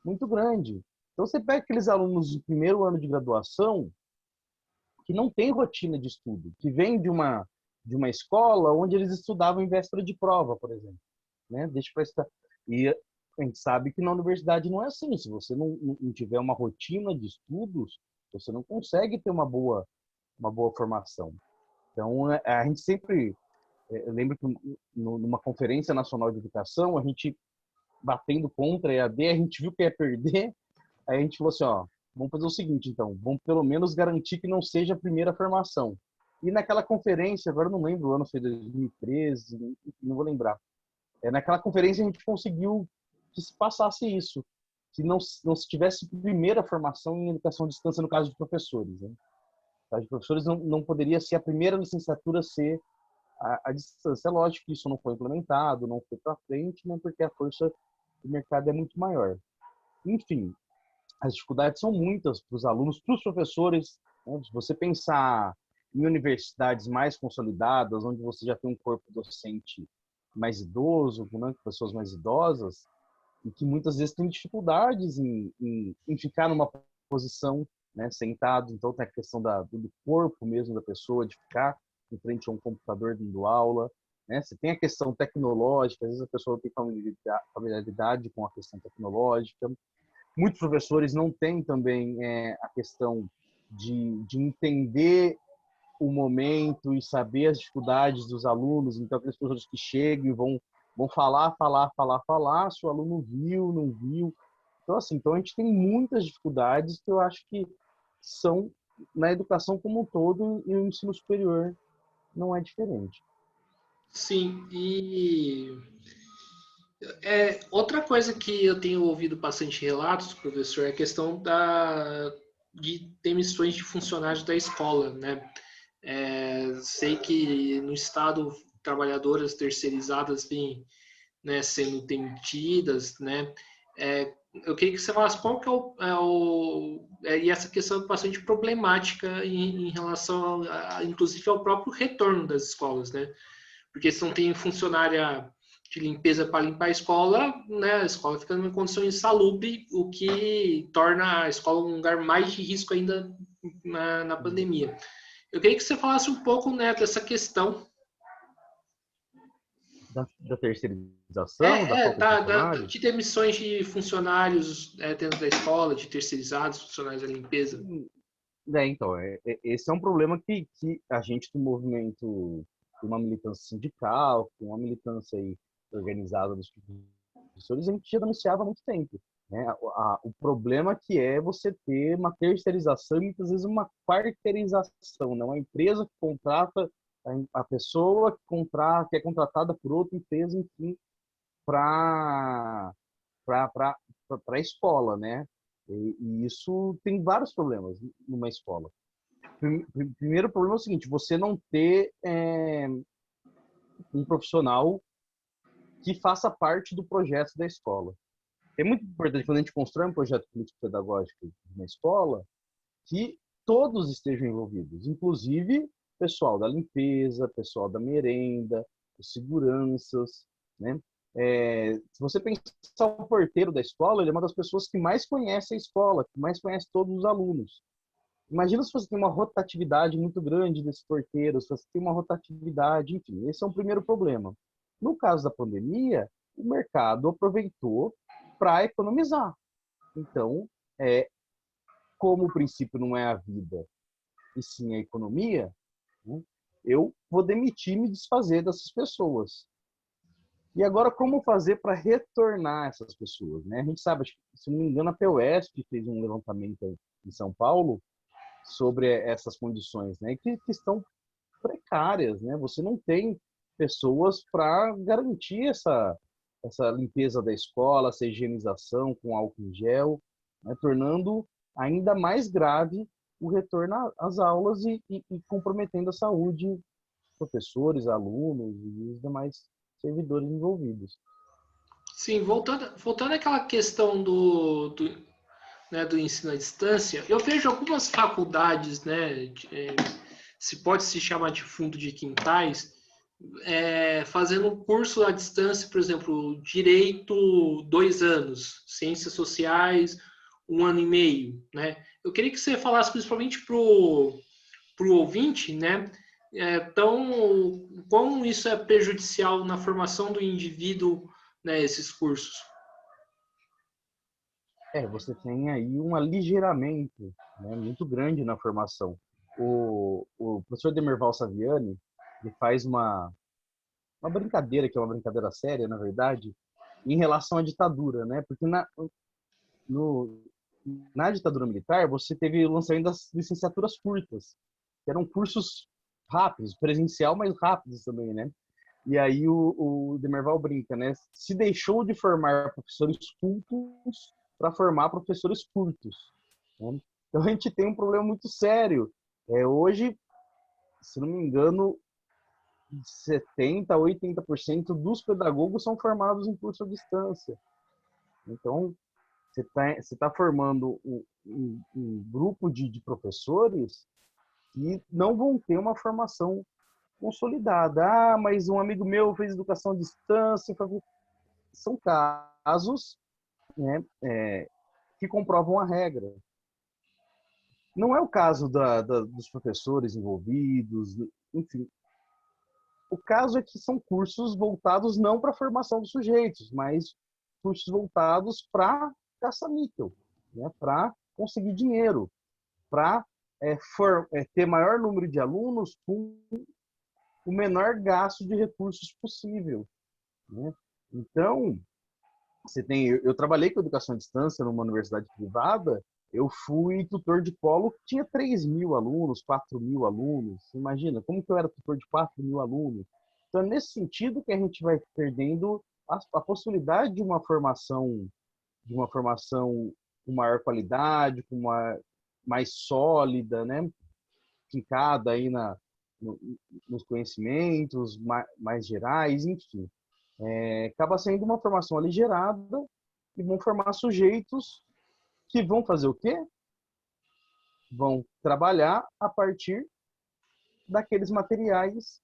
muito grande. Então, você pega aqueles alunos de primeiro ano de graduação que não tem rotina de estudo, que vem de uma escola onde eles estudavam em véspera de prova, por exemplo, né? Deixa para estar. E a gente sabe que na universidade não é assim. Se você não tiver uma rotina de estudos, você não consegue ter uma boa formação. Então, a gente sempre, eu lembro que numa conferência nacional de educação, a gente batendo contra a EAD, a gente viu que ia perder, aí a gente falou assim, ó, vamos fazer o seguinte, então, vamos pelo menos garantir que não seja a primeira formação. E naquela conferência, agora eu não lembro, o ano foi 2013, não vou lembrar. Naquela conferência a gente conseguiu que se passasse isso, que não se tivesse primeira formação em educação à distância no caso de professores, né? No caso de professores não poderia ser a primeira licenciatura ser a distância. É lógico que isso não foi implementado, não foi para frente, né, porque a força do mercado é muito maior. Enfim, as dificuldades são muitas para os alunos, para os professores, né? Se você pensar em universidades mais consolidadas, onde você já tem um corpo docente mais idoso, né, pessoas mais idosas, e que muitas vezes têm dificuldades em ficar numa posição, né, sentado. Então, tem a questão do corpo mesmo da pessoa, de ficar em frente a um computador dando aula, né? Você tem a questão tecnológica, às vezes a pessoa não tem familiaridade com a questão tecnológica. Muitos professores não têm também a questão de entender o momento e saber as dificuldades dos alunos. Então, aqueles professores que chegam e vão falar, se o aluno viu, não viu. Então, assim, a gente tem muitas dificuldades que eu acho que são na educação como um todo, e no ensino superior não é diferente. Sim, e outra coisa que eu tenho ouvido bastante relatos, professor, é a questão de demissões de funcionários da escola, né? Sei que no estado trabalhadoras terceirizadas vêm, né, sendo demitidas, né? Eu queria que você falasse qual que e essa questão é bastante problemática em relação, inclusive, ao próprio retorno das escolas, né? Porque se não tem funcionária de limpeza para limpar a escola, né, a escola fica numa condição insalubre, o que torna a escola um lugar mais de risco ainda na pandemia. Eu queria que você falasse um pouco, né, dessa questão. Da terceirização, da falta de De funcionários? demissões de funcionários dentro da escola, de terceirizados, funcionários da limpeza. Então, esse é um problema que a gente do movimento, de uma militância sindical, com uma militância aí organizada dos professores, a gente já denunciava há muito tempo, né? O problema que é você ter uma terceirização e muitas vezes uma quarteirização, né? Uma empresa que contrata a pessoa que é contratada por outra empresa, enfim, para a escola, né? E isso tem vários problemas numa escola. Primeiro problema é o seguinte: você não ter um profissional que faça parte do projeto da escola. É muito importante, quando a gente constrói um projeto político-pedagógico na escola, que todos estejam envolvidos, inclusive pessoal da limpeza, pessoal da merenda, os seguranças, né? Se você pensar o porteiro da escola, ele é uma das pessoas que mais conhece a escola, que mais conhece todos os alunos. Imagina se você tem uma rotatividade muito grande desses porteiros, se você tem uma rotatividade, enfim, esse é um primeiro problema. No caso da pandemia, o mercado aproveitou para economizar. Então, como o princípio não é a vida e sim a economia, né, eu vou demitir e me desfazer dessas pessoas. E agora, como fazer para retornar essas pessoas, né? A gente sabe, se não me engano, a POSP fez um levantamento em São Paulo sobre essas condições, né? Que estão precárias, né? Você não tem pessoas para garantir essa limpeza da escola, essa higienização com álcool em gel, né? Tornando ainda mais grave o retorno às aulas e comprometendo a saúde dos professores, alunos e os demais servidores envolvidos. Sim, voltando àquela questão né, do ensino à distância, eu vejo algumas faculdades, né, se pode se chamar de fundo de quintais, fazendo um curso à distância, por exemplo, Direito 2 anos, Ciências Sociais um ano e meio, né? Eu queria que você falasse principalmente para o ouvinte, né? Então, como isso é prejudicial na formação do indivíduo, né, esses cursos? Você tem aí um aligeiramento, né, muito grande na formação. O professor Demerval Saviani, ele faz uma brincadeira, que é uma brincadeira séria, na verdade, em relação à ditadura, né? Porque no, na ditadura militar, você teve o lançamento das licenciaturas curtas, que eram cursos rápidos, presencial, mas rápidos também, né? E aí o Demerval brinca, né? Se deixou de formar professores cultos para formar professores curtos, né? Então a gente tem um problema muito sério. Hoje, se não me engano, 70% a 80% dos pedagogos são formados em curso à distância. Então, você tá formando um grupo de professores que não vão ter uma formação consolidada. Ah, mas um amigo meu fez educação à distância. São casos, né, que comprovam a regra. Não é o caso dos professores envolvidos, enfim. O caso é que são cursos voltados não para a formação dos sujeitos, mas cursos voltados para caça-níquel, né, para conseguir dinheiro, para ter maior número de alunos com o menor gasto de recursos possível, né? Então, eu trabalhei com educação à distância numa universidade privada, eu fui tutor de polo que tinha 3.000 alunos, 4.000 alunos. Imagina, como que eu era tutor de 4.000 alunos? Então, é nesse sentido que a gente vai perdendo a possibilidade de uma formação com maior qualidade, mais sólida, né? Fincada aí no, nos conhecimentos mais gerais, enfim. Acaba sendo uma formação aligerada e vão formar sujeitos que vão fazer o quê? Vão trabalhar a partir daqueles materiais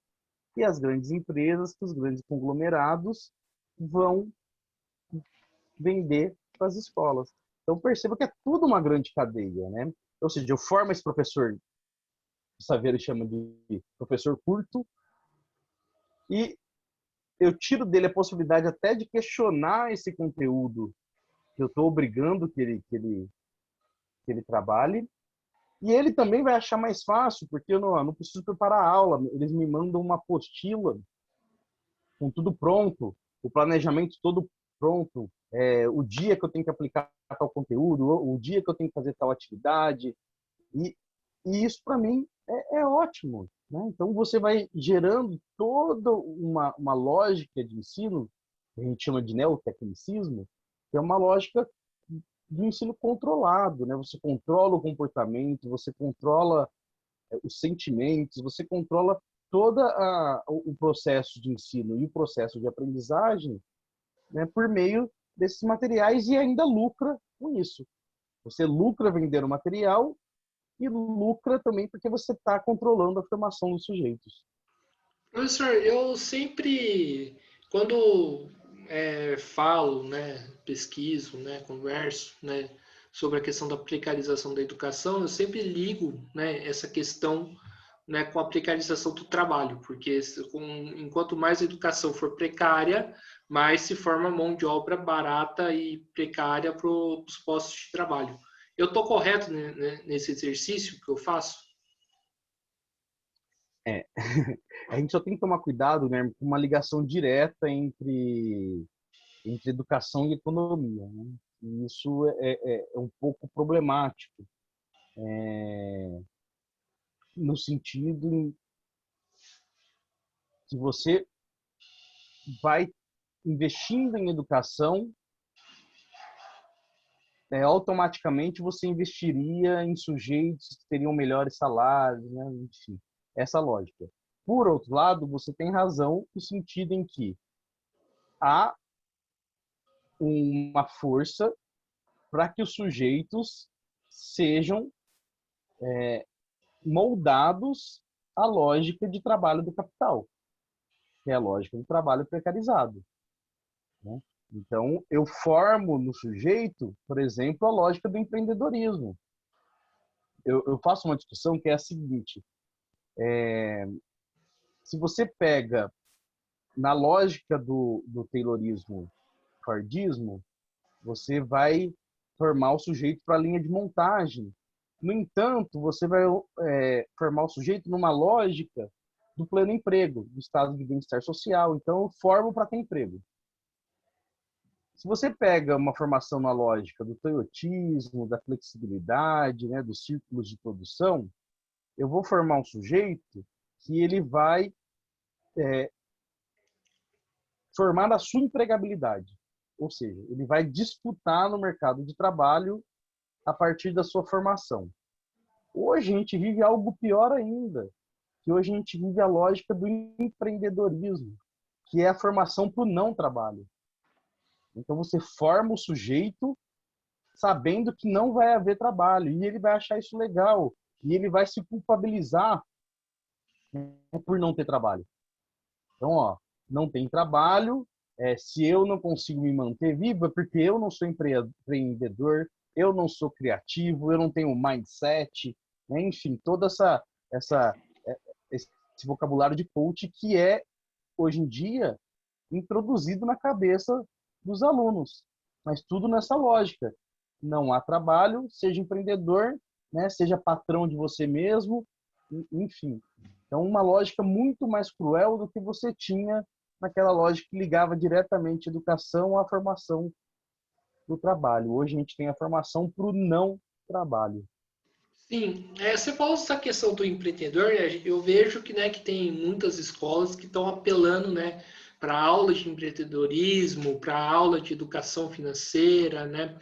que as grandes empresas, que os grandes conglomerados vão vender para as escolas. Então perceba que é tudo uma grande cadeia, né? Ou seja, eu formo esse professor, o Saveiro chama de professor curto, e eu tiro dele a possibilidade até de questionar esse conteúdo que eu estou obrigando que ele trabalhe. E ele também vai achar mais fácil, porque eu não preciso preparar a aula. Eles me mandam uma apostila com tudo pronto, o planejamento todo pronto, o dia que eu tenho que aplicar tal conteúdo, o dia que eu tenho que fazer tal atividade. E, e isso, para mim, é ótimo, né? Então, você vai gerando toda uma lógica de ensino, que a gente chama de neotecnicismo, que é uma lógica de ensino controlado, né? Você controla o comportamento, você controla os sentimentos, você controla todo o processo de ensino e o processo de aprendizagem, né, por meio desses materiais e ainda lucra com isso. Você lucra vendendo material e lucra também porque você está controlando a formação dos sujeitos. Professor, eu sempre, quando falo, né, pesquiso, né, converso, né, sobre a questão da precarização da educação, eu sempre ligo, né, essa questão, né, com a precarização do trabalho, porque enquanto mais a educação for precária, mais se forma mão de obra barata e precária para os postos de trabalho. Eu estou correto, né, nesse exercício que eu faço? É. A gente só tem que tomar cuidado, né, com uma ligação direta entre educação e economia, né? E isso é um pouco problemático, no sentido que você vai investindo em educação, automaticamente você investiria em sujeitos que teriam melhores salários, né? Enfim, essa lógica. Por outro lado, você tem razão no sentido em que há uma força para que os sujeitos sejam moldados à lógica de trabalho do capital, que é a lógica do trabalho precarizado, né? Então, eu formo no sujeito, por exemplo, a lógica do empreendedorismo. Eu faço uma discussão que é a seguinte: se você pega na lógica do Taylorismo, Fordismo, você vai formar o sujeito para a linha de montagem. No entanto, você vai formar o sujeito numa lógica do pleno emprego, do estado de bem-estar social. Então, eu formo para ter emprego. Se você pega uma formação na lógica do toyotismo, da flexibilidade, né, dos círculos de produção, eu vou formar um sujeito que ele vai formar a sua empregabilidade. Ou seja, ele vai disputar no mercado de trabalho a partir da sua formação. Hoje a gente vive algo pior ainda, que hoje a gente vive a lógica do empreendedorismo, que é a formação para o não trabalho. Então você forma o sujeito sabendo que não vai haver trabalho, e ele vai achar isso legal, e ele vai se culpabilizar por não ter trabalho. Então, não tem trabalho, se eu não consigo me manter vivo, é porque eu não sou empreendedor, eu não sou criativo, eu não tenho mindset, né? Enfim, todo esse vocabulário de coach que é, hoje em dia, introduzido na cabeça dos alunos. Mas tudo nessa lógica. Não há trabalho, seja empreendedor, né? Seja patrão de você mesmo, enfim. Então, uma lógica muito mais cruel do que você tinha naquela lógica que ligava diretamente a educação à formação do trabalho. Hoje a gente tem a formação para o não trabalho. Sim, você falou essa questão do empreendedor, né, eu vejo que, né, que tem muitas escolas que estão apelando, né, para aula de empreendedorismo, para aula de educação financeira, né?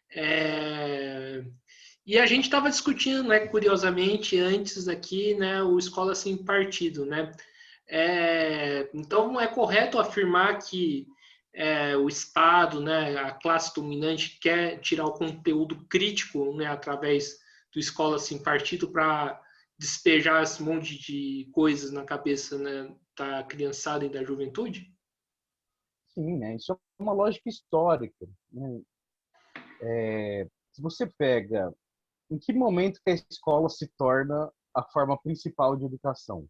É, E a gente estava discutindo, né, curiosamente, antes aqui, né, o Escola Sem Partido, né? Então, é correto afirmar que o Estado, né, a classe dominante, quer tirar o conteúdo crítico, né, através do Escola Sem Partido para despejar esse monte de coisas na cabeça, né, da criançada e da juventude? Sim, né? Isso é uma lógica histórica, né? Se você pega em que momento que a escola se torna a forma principal de educação?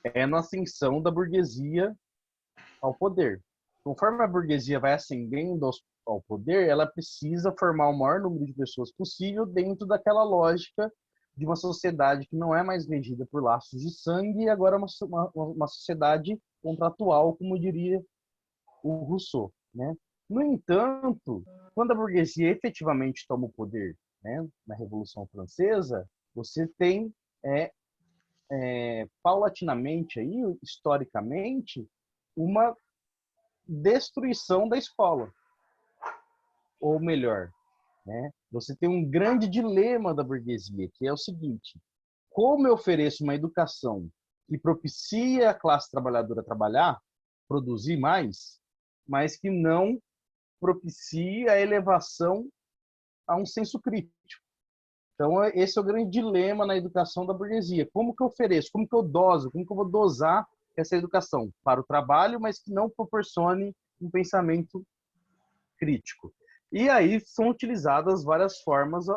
É na ascensão da burguesia ao poder. Conforme a burguesia vai ascendendo ao poder, ela precisa formar o maior número de pessoas possível dentro daquela lógica de uma sociedade que não é mais regida por laços de sangue e agora é uma sociedade contratual, como diria o Rousseau, né? No entanto, quando a burguesia efetivamente toma o poder, né, na Revolução Francesa, você tem paulatinamente aí, historicamente, uma destruição da escola, ou melhor, né? Você tem um grande dilema da burguesia, que é o seguinte: como eu ofereço uma educação que propicia a classe trabalhadora trabalhar, produzir mais, mas que não propicia a elevação a um senso crítico. Então, esse é o grande dilema na educação da burguesia. Como que eu ofereço? Como que eu doso? Como que eu vou dosar essa educação para o trabalho, mas que não proporcione um pensamento crítico? E aí são utilizadas várias formas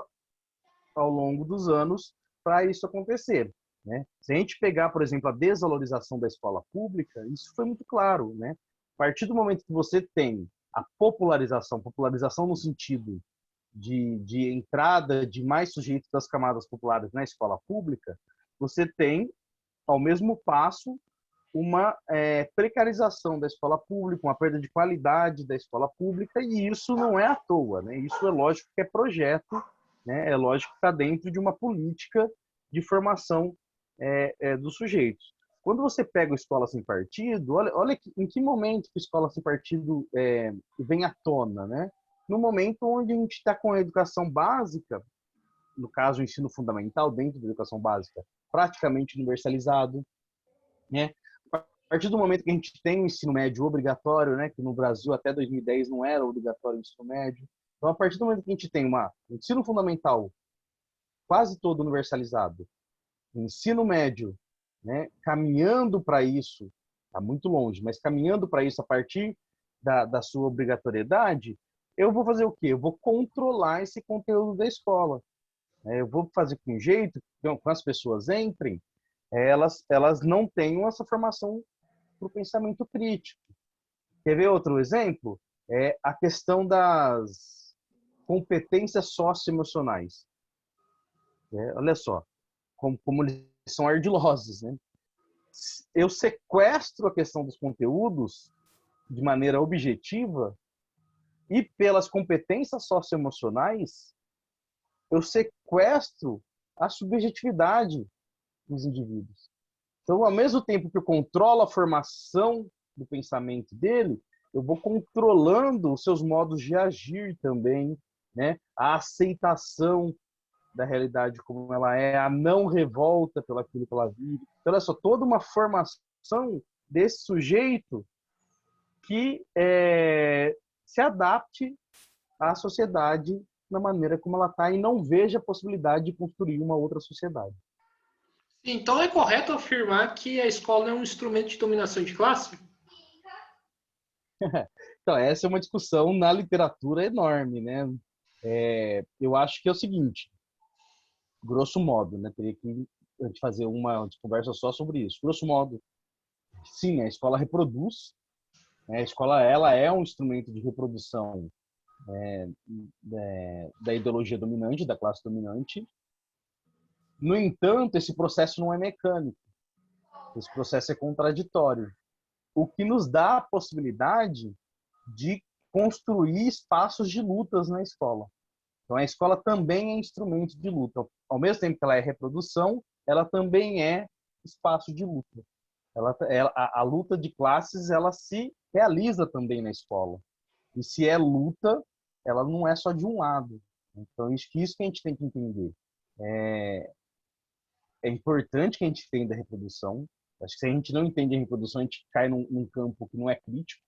ao longo dos anos para isso acontecer, né? Se a gente pegar, por exemplo, a desvalorização da escola pública, isso foi muito claro, né? A partir do momento que você tem a popularização no sentido de entrada de mais sujeitos das camadas populares na escola pública, você tem, ao mesmo passo, uma precarização da escola pública, uma perda de qualidade da escola pública, e isso não é à toa, né? Isso é lógico que é projeto, né? É lógico que está dentro de uma política de formação dos sujeitos. Quando você pega o Escola Sem Partido, olha em que momento que a Escola Sem Partido vem à tona, né? No momento onde a gente está com a educação básica, no caso o ensino fundamental dentro da educação básica, praticamente universalizado, né? A partir do momento que a gente tem o ensino médio obrigatório, né, que no Brasil até 2010 não era obrigatório o ensino médio, então a partir do momento que a gente tem um ensino fundamental quase todo universalizado, ensino médio, né, caminhando para isso, está muito longe, mas caminhando para isso a partir da sua obrigatoriedade, eu vou fazer o quê? Eu vou controlar esse conteúdo da escola. Eu vou fazer com jeito que quando as pessoas entrem, elas não tenham essa formação para o pensamento crítico. Quer ver outro exemplo? É a questão das competências socioemocionais. Olha só, como eles são ardilosos, né? Eu sequestro a questão dos conteúdos de maneira objetiva e pelas competências socioemocionais, eu sequestro a subjetividade dos indivíduos. Então, ao mesmo tempo que eu controlo a formação do pensamento dele, eu vou controlando os seus modos de agir também, né? A aceitação da realidade como ela é, a não revolta pelo aquilo que ela vive. Então, olha só, toda uma formação desse sujeito que se adapte à sociedade na maneira como ela está e não veja a possibilidade de construir uma outra sociedade. Então é correto afirmar que a escola é um instrumento de dominação de classe? Então, essa é uma discussão na literatura enorme, né? Eu acho que é o seguinte, grosso modo, né? Teria que a gente fazer uma conversa só sobre isso. Grosso modo, sim, a escola reproduz, né? A escola ela é um instrumento de reprodução da ideologia dominante, da classe dominante. No entanto, esse processo não é mecânico, esse processo é contraditório, o que nos dá a possibilidade de construir espaços de lutas na escola. Então, a escola também é instrumento de luta. Ao mesmo tempo que ela é reprodução, ela também é espaço de luta. A luta de classes ela se realiza também na escola. E se é luta, ela não é só de um lado. Então, isso que a gente tem que entender. É importante que a gente entenda a reprodução. Acho que se a gente não entende a reprodução, a gente cai num campo que não é crítico.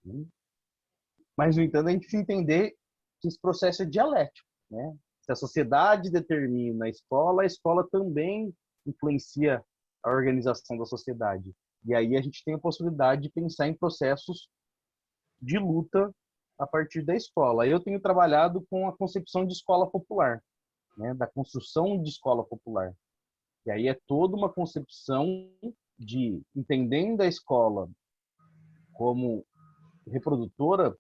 Né? Mas, no entanto, a gente precisa entender que esse processo é dialético. Né? Se a sociedade determina a escola também influencia a organização da sociedade. E aí a gente tem a possibilidade de pensar em processos de luta a partir da escola. Eu tenho trabalhado com a concepção de escola popular, né? Da construção de escola popular. E aí é toda uma concepção de, entendendo a escola como reprodutora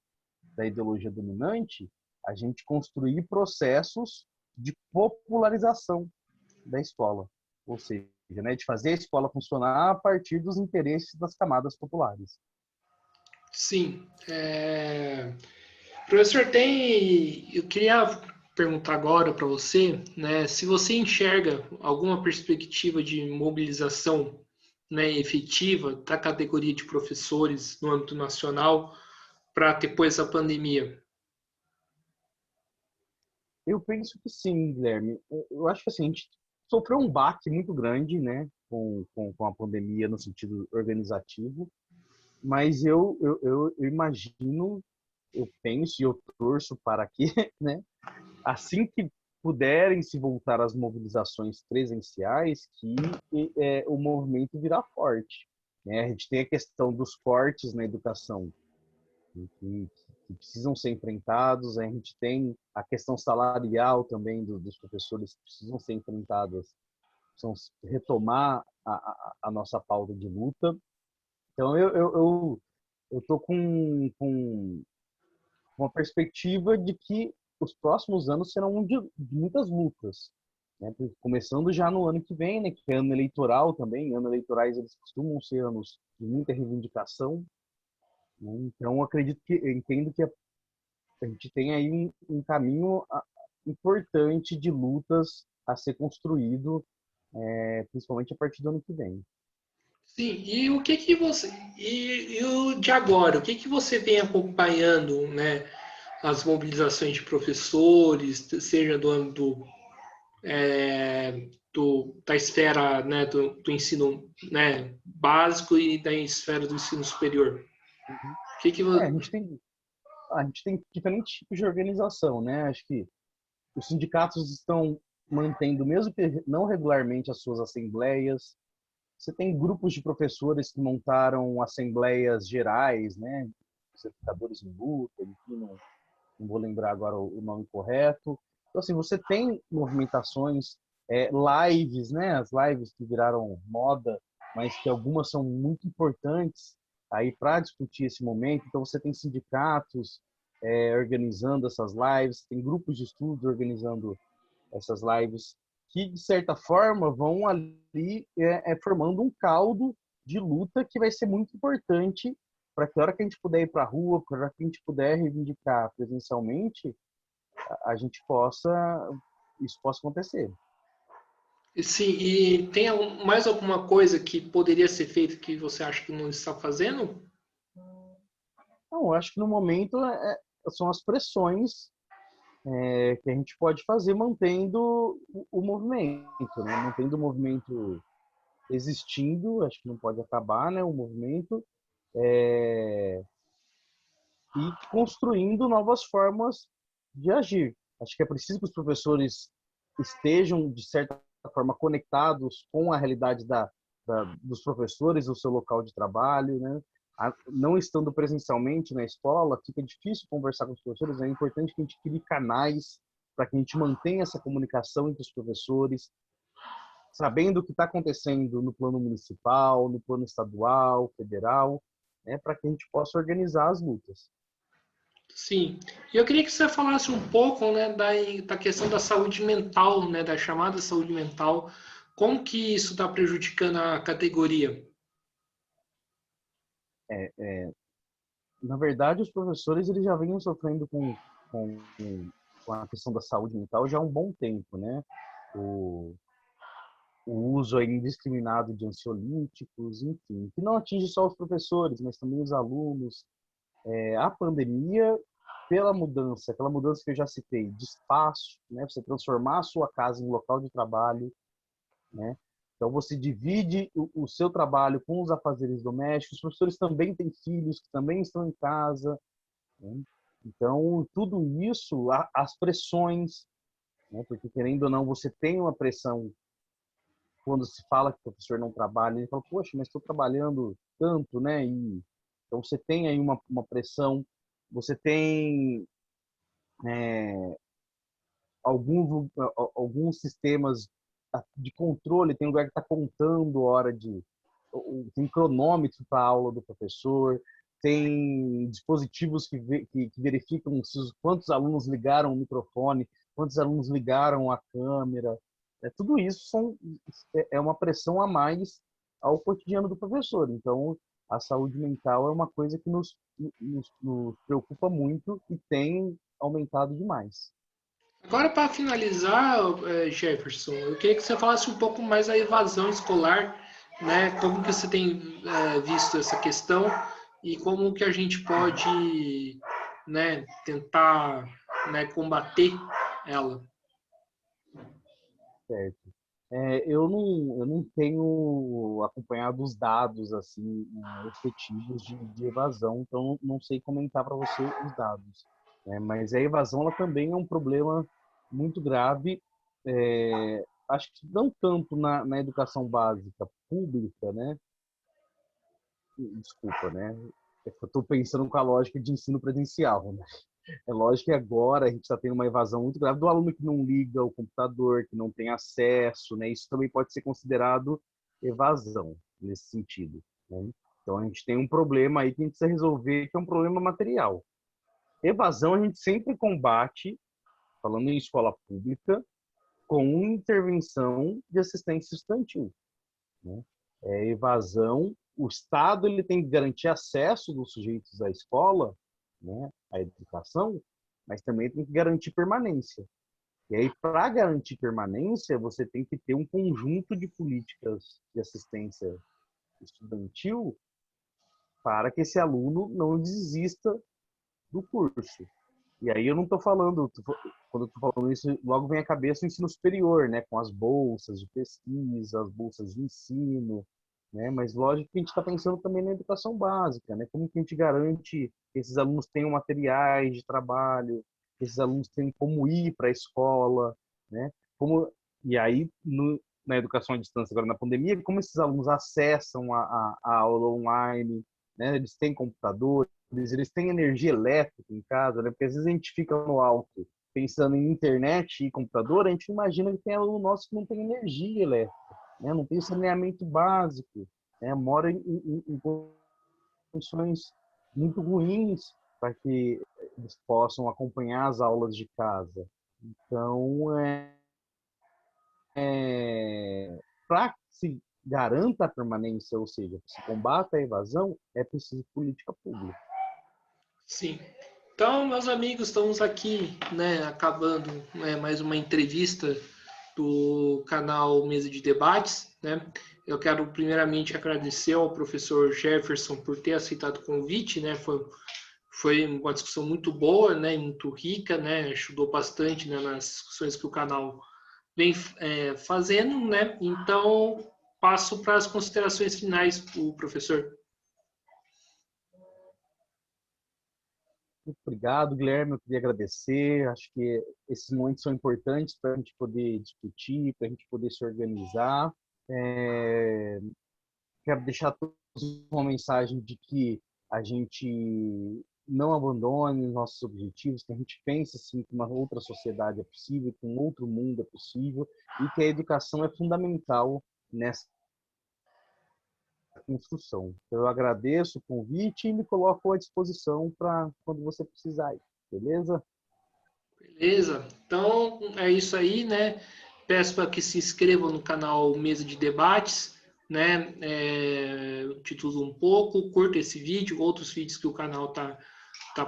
da ideologia dominante, a gente construir processos de popularização da escola. Ou seja, né, de fazer a escola funcionar a partir dos interesses das camadas populares. Sim. Professor, eu queria perguntar agora para você, né, se você enxerga alguma perspectiva de mobilização, né, efetiva da categoria de professores no âmbito nacional para depois da pandemia. Eu penso que sim, Guilherme. Eu acho que assim, a gente sofreu um baque muito grande, né, com a pandemia no sentido organizativo, mas eu imagino, eu penso e eu torço para que, né, assim que puderem se voltar às mobilizações presenciais, que o movimento virá forte. Né? A gente tem a questão dos cortes na educação, que precisam ser enfrentados, a gente tem a questão salarial também dos professores que precisam ser enfrentadas, precisam retomar a nossa pauta de luta. Então, eu estou com uma perspectiva de que os próximos anos serão de muitas lutas, né? Começando já no ano que vem, né? Que é ano eleitoral também. Anos eleitorais eles costumam ser anos de muita reivindicação. Né? Então, eu entendo que a gente tem aí um caminho importante de lutas a ser construído, principalmente a partir do ano que vem. Sim, e o que que você e o de agora, o que que você vem acompanhando, né, as mobilizações de professores, seja do âmbito da esfera, né, do ensino, né, básico e da esfera do ensino superior? Uhum. O que que A gente tem diferentes tipos de organização, né? Acho que os sindicatos estão mantendo, mesmo que não regularmente, as suas assembleias. Você tem grupos de professores que montaram assembleias gerais, né? os educadores em luta, enfim, não vou lembrar agora o nome correto. Então, assim, você tem movimentações, lives, né? As lives que viraram moda, mas que algumas são muito importantes aí para discutir esse momento. Então, você tem sindicatos organizando essas lives, tem grupos de estudo organizando essas lives, que, de certa forma, vão ali formando um caldo de luta que vai ser muito importante para que a hora que a gente puder ir para a rua, para a hora que a gente puder reivindicar presencialmente, a gente isso possa acontecer. Sim, e tem mais alguma coisa que poderia ser feita que você acha que não está fazendo? Não, eu acho que no momento são as pressões que a gente pode fazer mantendo o movimento, né? Mantendo o movimento existindo, acho que não pode acabar, né? O movimento e construindo novas formas de agir. Acho que é preciso que os professores estejam, de certa forma, conectados com a realidade dos professores, do seu local de trabalho, né? Não estando presencialmente na escola, fica difícil conversar com os professores, é importante que a gente crie canais para que a gente mantenha essa comunicação entre os professores, sabendo o que está acontecendo no plano municipal, no plano estadual, federal, né, para que a gente possa organizar as lutas. Sim. E eu queria que você falasse um pouco, né, da questão da saúde mental, né, da chamada saúde mental. Como que isso está prejudicando a categoria? Na verdade, os professores eles já vinham sofrendo com, com a questão da saúde mental já há um bom tempo, né? O, o uso aí indiscriminado de ansiolíticos, enfim, que não atinge só os professores, mas também os alunos. A pandemia, pela mudança, aquela mudança que eu já citei, de espaço, né? Você transformar a sua casa em um local de trabalho, né? Então você divide o seu trabalho com os afazeres domésticos. Os professores também têm filhos que também estão em casa, né? Então tudo isso, as pressões, né? Porque querendo ou não, você tem uma pressão quando se fala que o professor não trabalha. Ele fala, poxa, mas estou trabalhando tanto, né? E então você tem aí uma pressão. Você tem alguns sistemas de controle, tem lugar que está contando hora tem cronômetro para a aula do professor, tem dispositivos que verificam quantos alunos ligaram o microfone, quantos alunos ligaram a câmera. Tudo isso é uma pressão a mais ao cotidiano do professor. Então, a saúde mental é uma coisa que nos preocupa muito e tem aumentado demais. Agora, para finalizar, Jefferson, eu queria que você falasse um pouco mais da evasão escolar, né? Como que você tem visto essa questão e como que a gente pode, né, tentar, né, combater ela. Certo. Eu não tenho acompanhado os dados assim efetivos de evasão, então não sei comentar para você os dados, né? Mas a evasão ela também é um problema muito grave. Acho que não tanto na educação básica pública, né? Desculpa, né? Eu estou pensando com a lógica de ensino presencial, né? É lógico que agora a gente está tendo uma evasão muito grave do aluno que não liga o computador, que não tem acesso, né? Isso também pode ser considerado evasão nesse sentido, né? Então a gente tem um problema aí que a gente precisa resolver, que é um problema material. Evasão a gente sempre combate, falando em escola pública, com intervenção de assistência estudantil, né? Evasão, o Estado ele tem que garantir acesso dos sujeitos à escola, né, à educação, mas também tem que garantir permanência. E aí, para garantir permanência, você tem que ter um conjunto de políticas de assistência estudantil para que esse aluno não desista do curso. E aí eu não estou falando, quando eu estou falando isso, logo vem à cabeça o ensino superior, né, com as bolsas de pesquisa, as bolsas de ensino, né, mas lógico que a gente está pensando também na educação básica, né, como que a gente garante que esses alunos tenham materiais de trabalho, que esses alunos tenham como ir para a escola, né, e aí na educação à distância agora na pandemia, como esses alunos acessam a aula online, né, eles têm computador, eles têm energia elétrica em casa, né? Porque às vezes a gente fica no alto pensando em internet e computador, a gente imagina que tem aluno nosso que não tem energia elétrica, né? Não tem saneamento básico, né? Mora em condições muito ruins para que eles possam acompanhar as aulas de casa. Então, para que se garanta a permanência, ou seja, se combata a evasão, é preciso política pública. Sim. Então, meus amigos, estamos aqui, né, acabando, né, mais uma entrevista do canal Mesa de Debates, né? Eu quero primeiramente agradecer ao professor Jefferson por ter aceitado o convite, né? Foi uma discussão muito boa, né, muito rica, né? Ajudou bastante, né, nas discussões que o canal vem fazendo, né? Então, passo para as considerações finais para o professor. Muito obrigado, Guilherme. Eu queria agradecer. Acho que esses momentos são importantes para a gente poder discutir, para a gente poder se organizar. Quero deixar todos uma mensagem de que a gente não abandone nossos objetivos, que a gente pense assim, que uma outra sociedade é possível, que um outro mundo é possível e que a educação é fundamental nessa construção. Eu agradeço o convite e me coloco à disposição para quando você precisar. Beleza? Beleza? Então é isso aí, né? Peço para que se inscrevam no canal Mesa de Debates, né? Título um pouco, curta esse vídeo, outros vídeos que o canal tá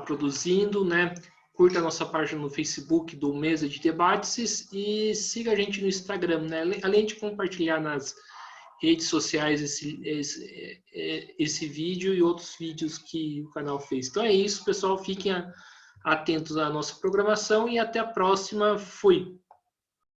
produzindo, né? Curta a nossa página no Facebook do Mesa de Debates e siga a gente no Instagram, né? Além de compartilhar nas redes sociais esse vídeo e outros vídeos que o canal fez. Então é isso, pessoal. Fiquem atentos à nossa programação e até a próxima. Fui!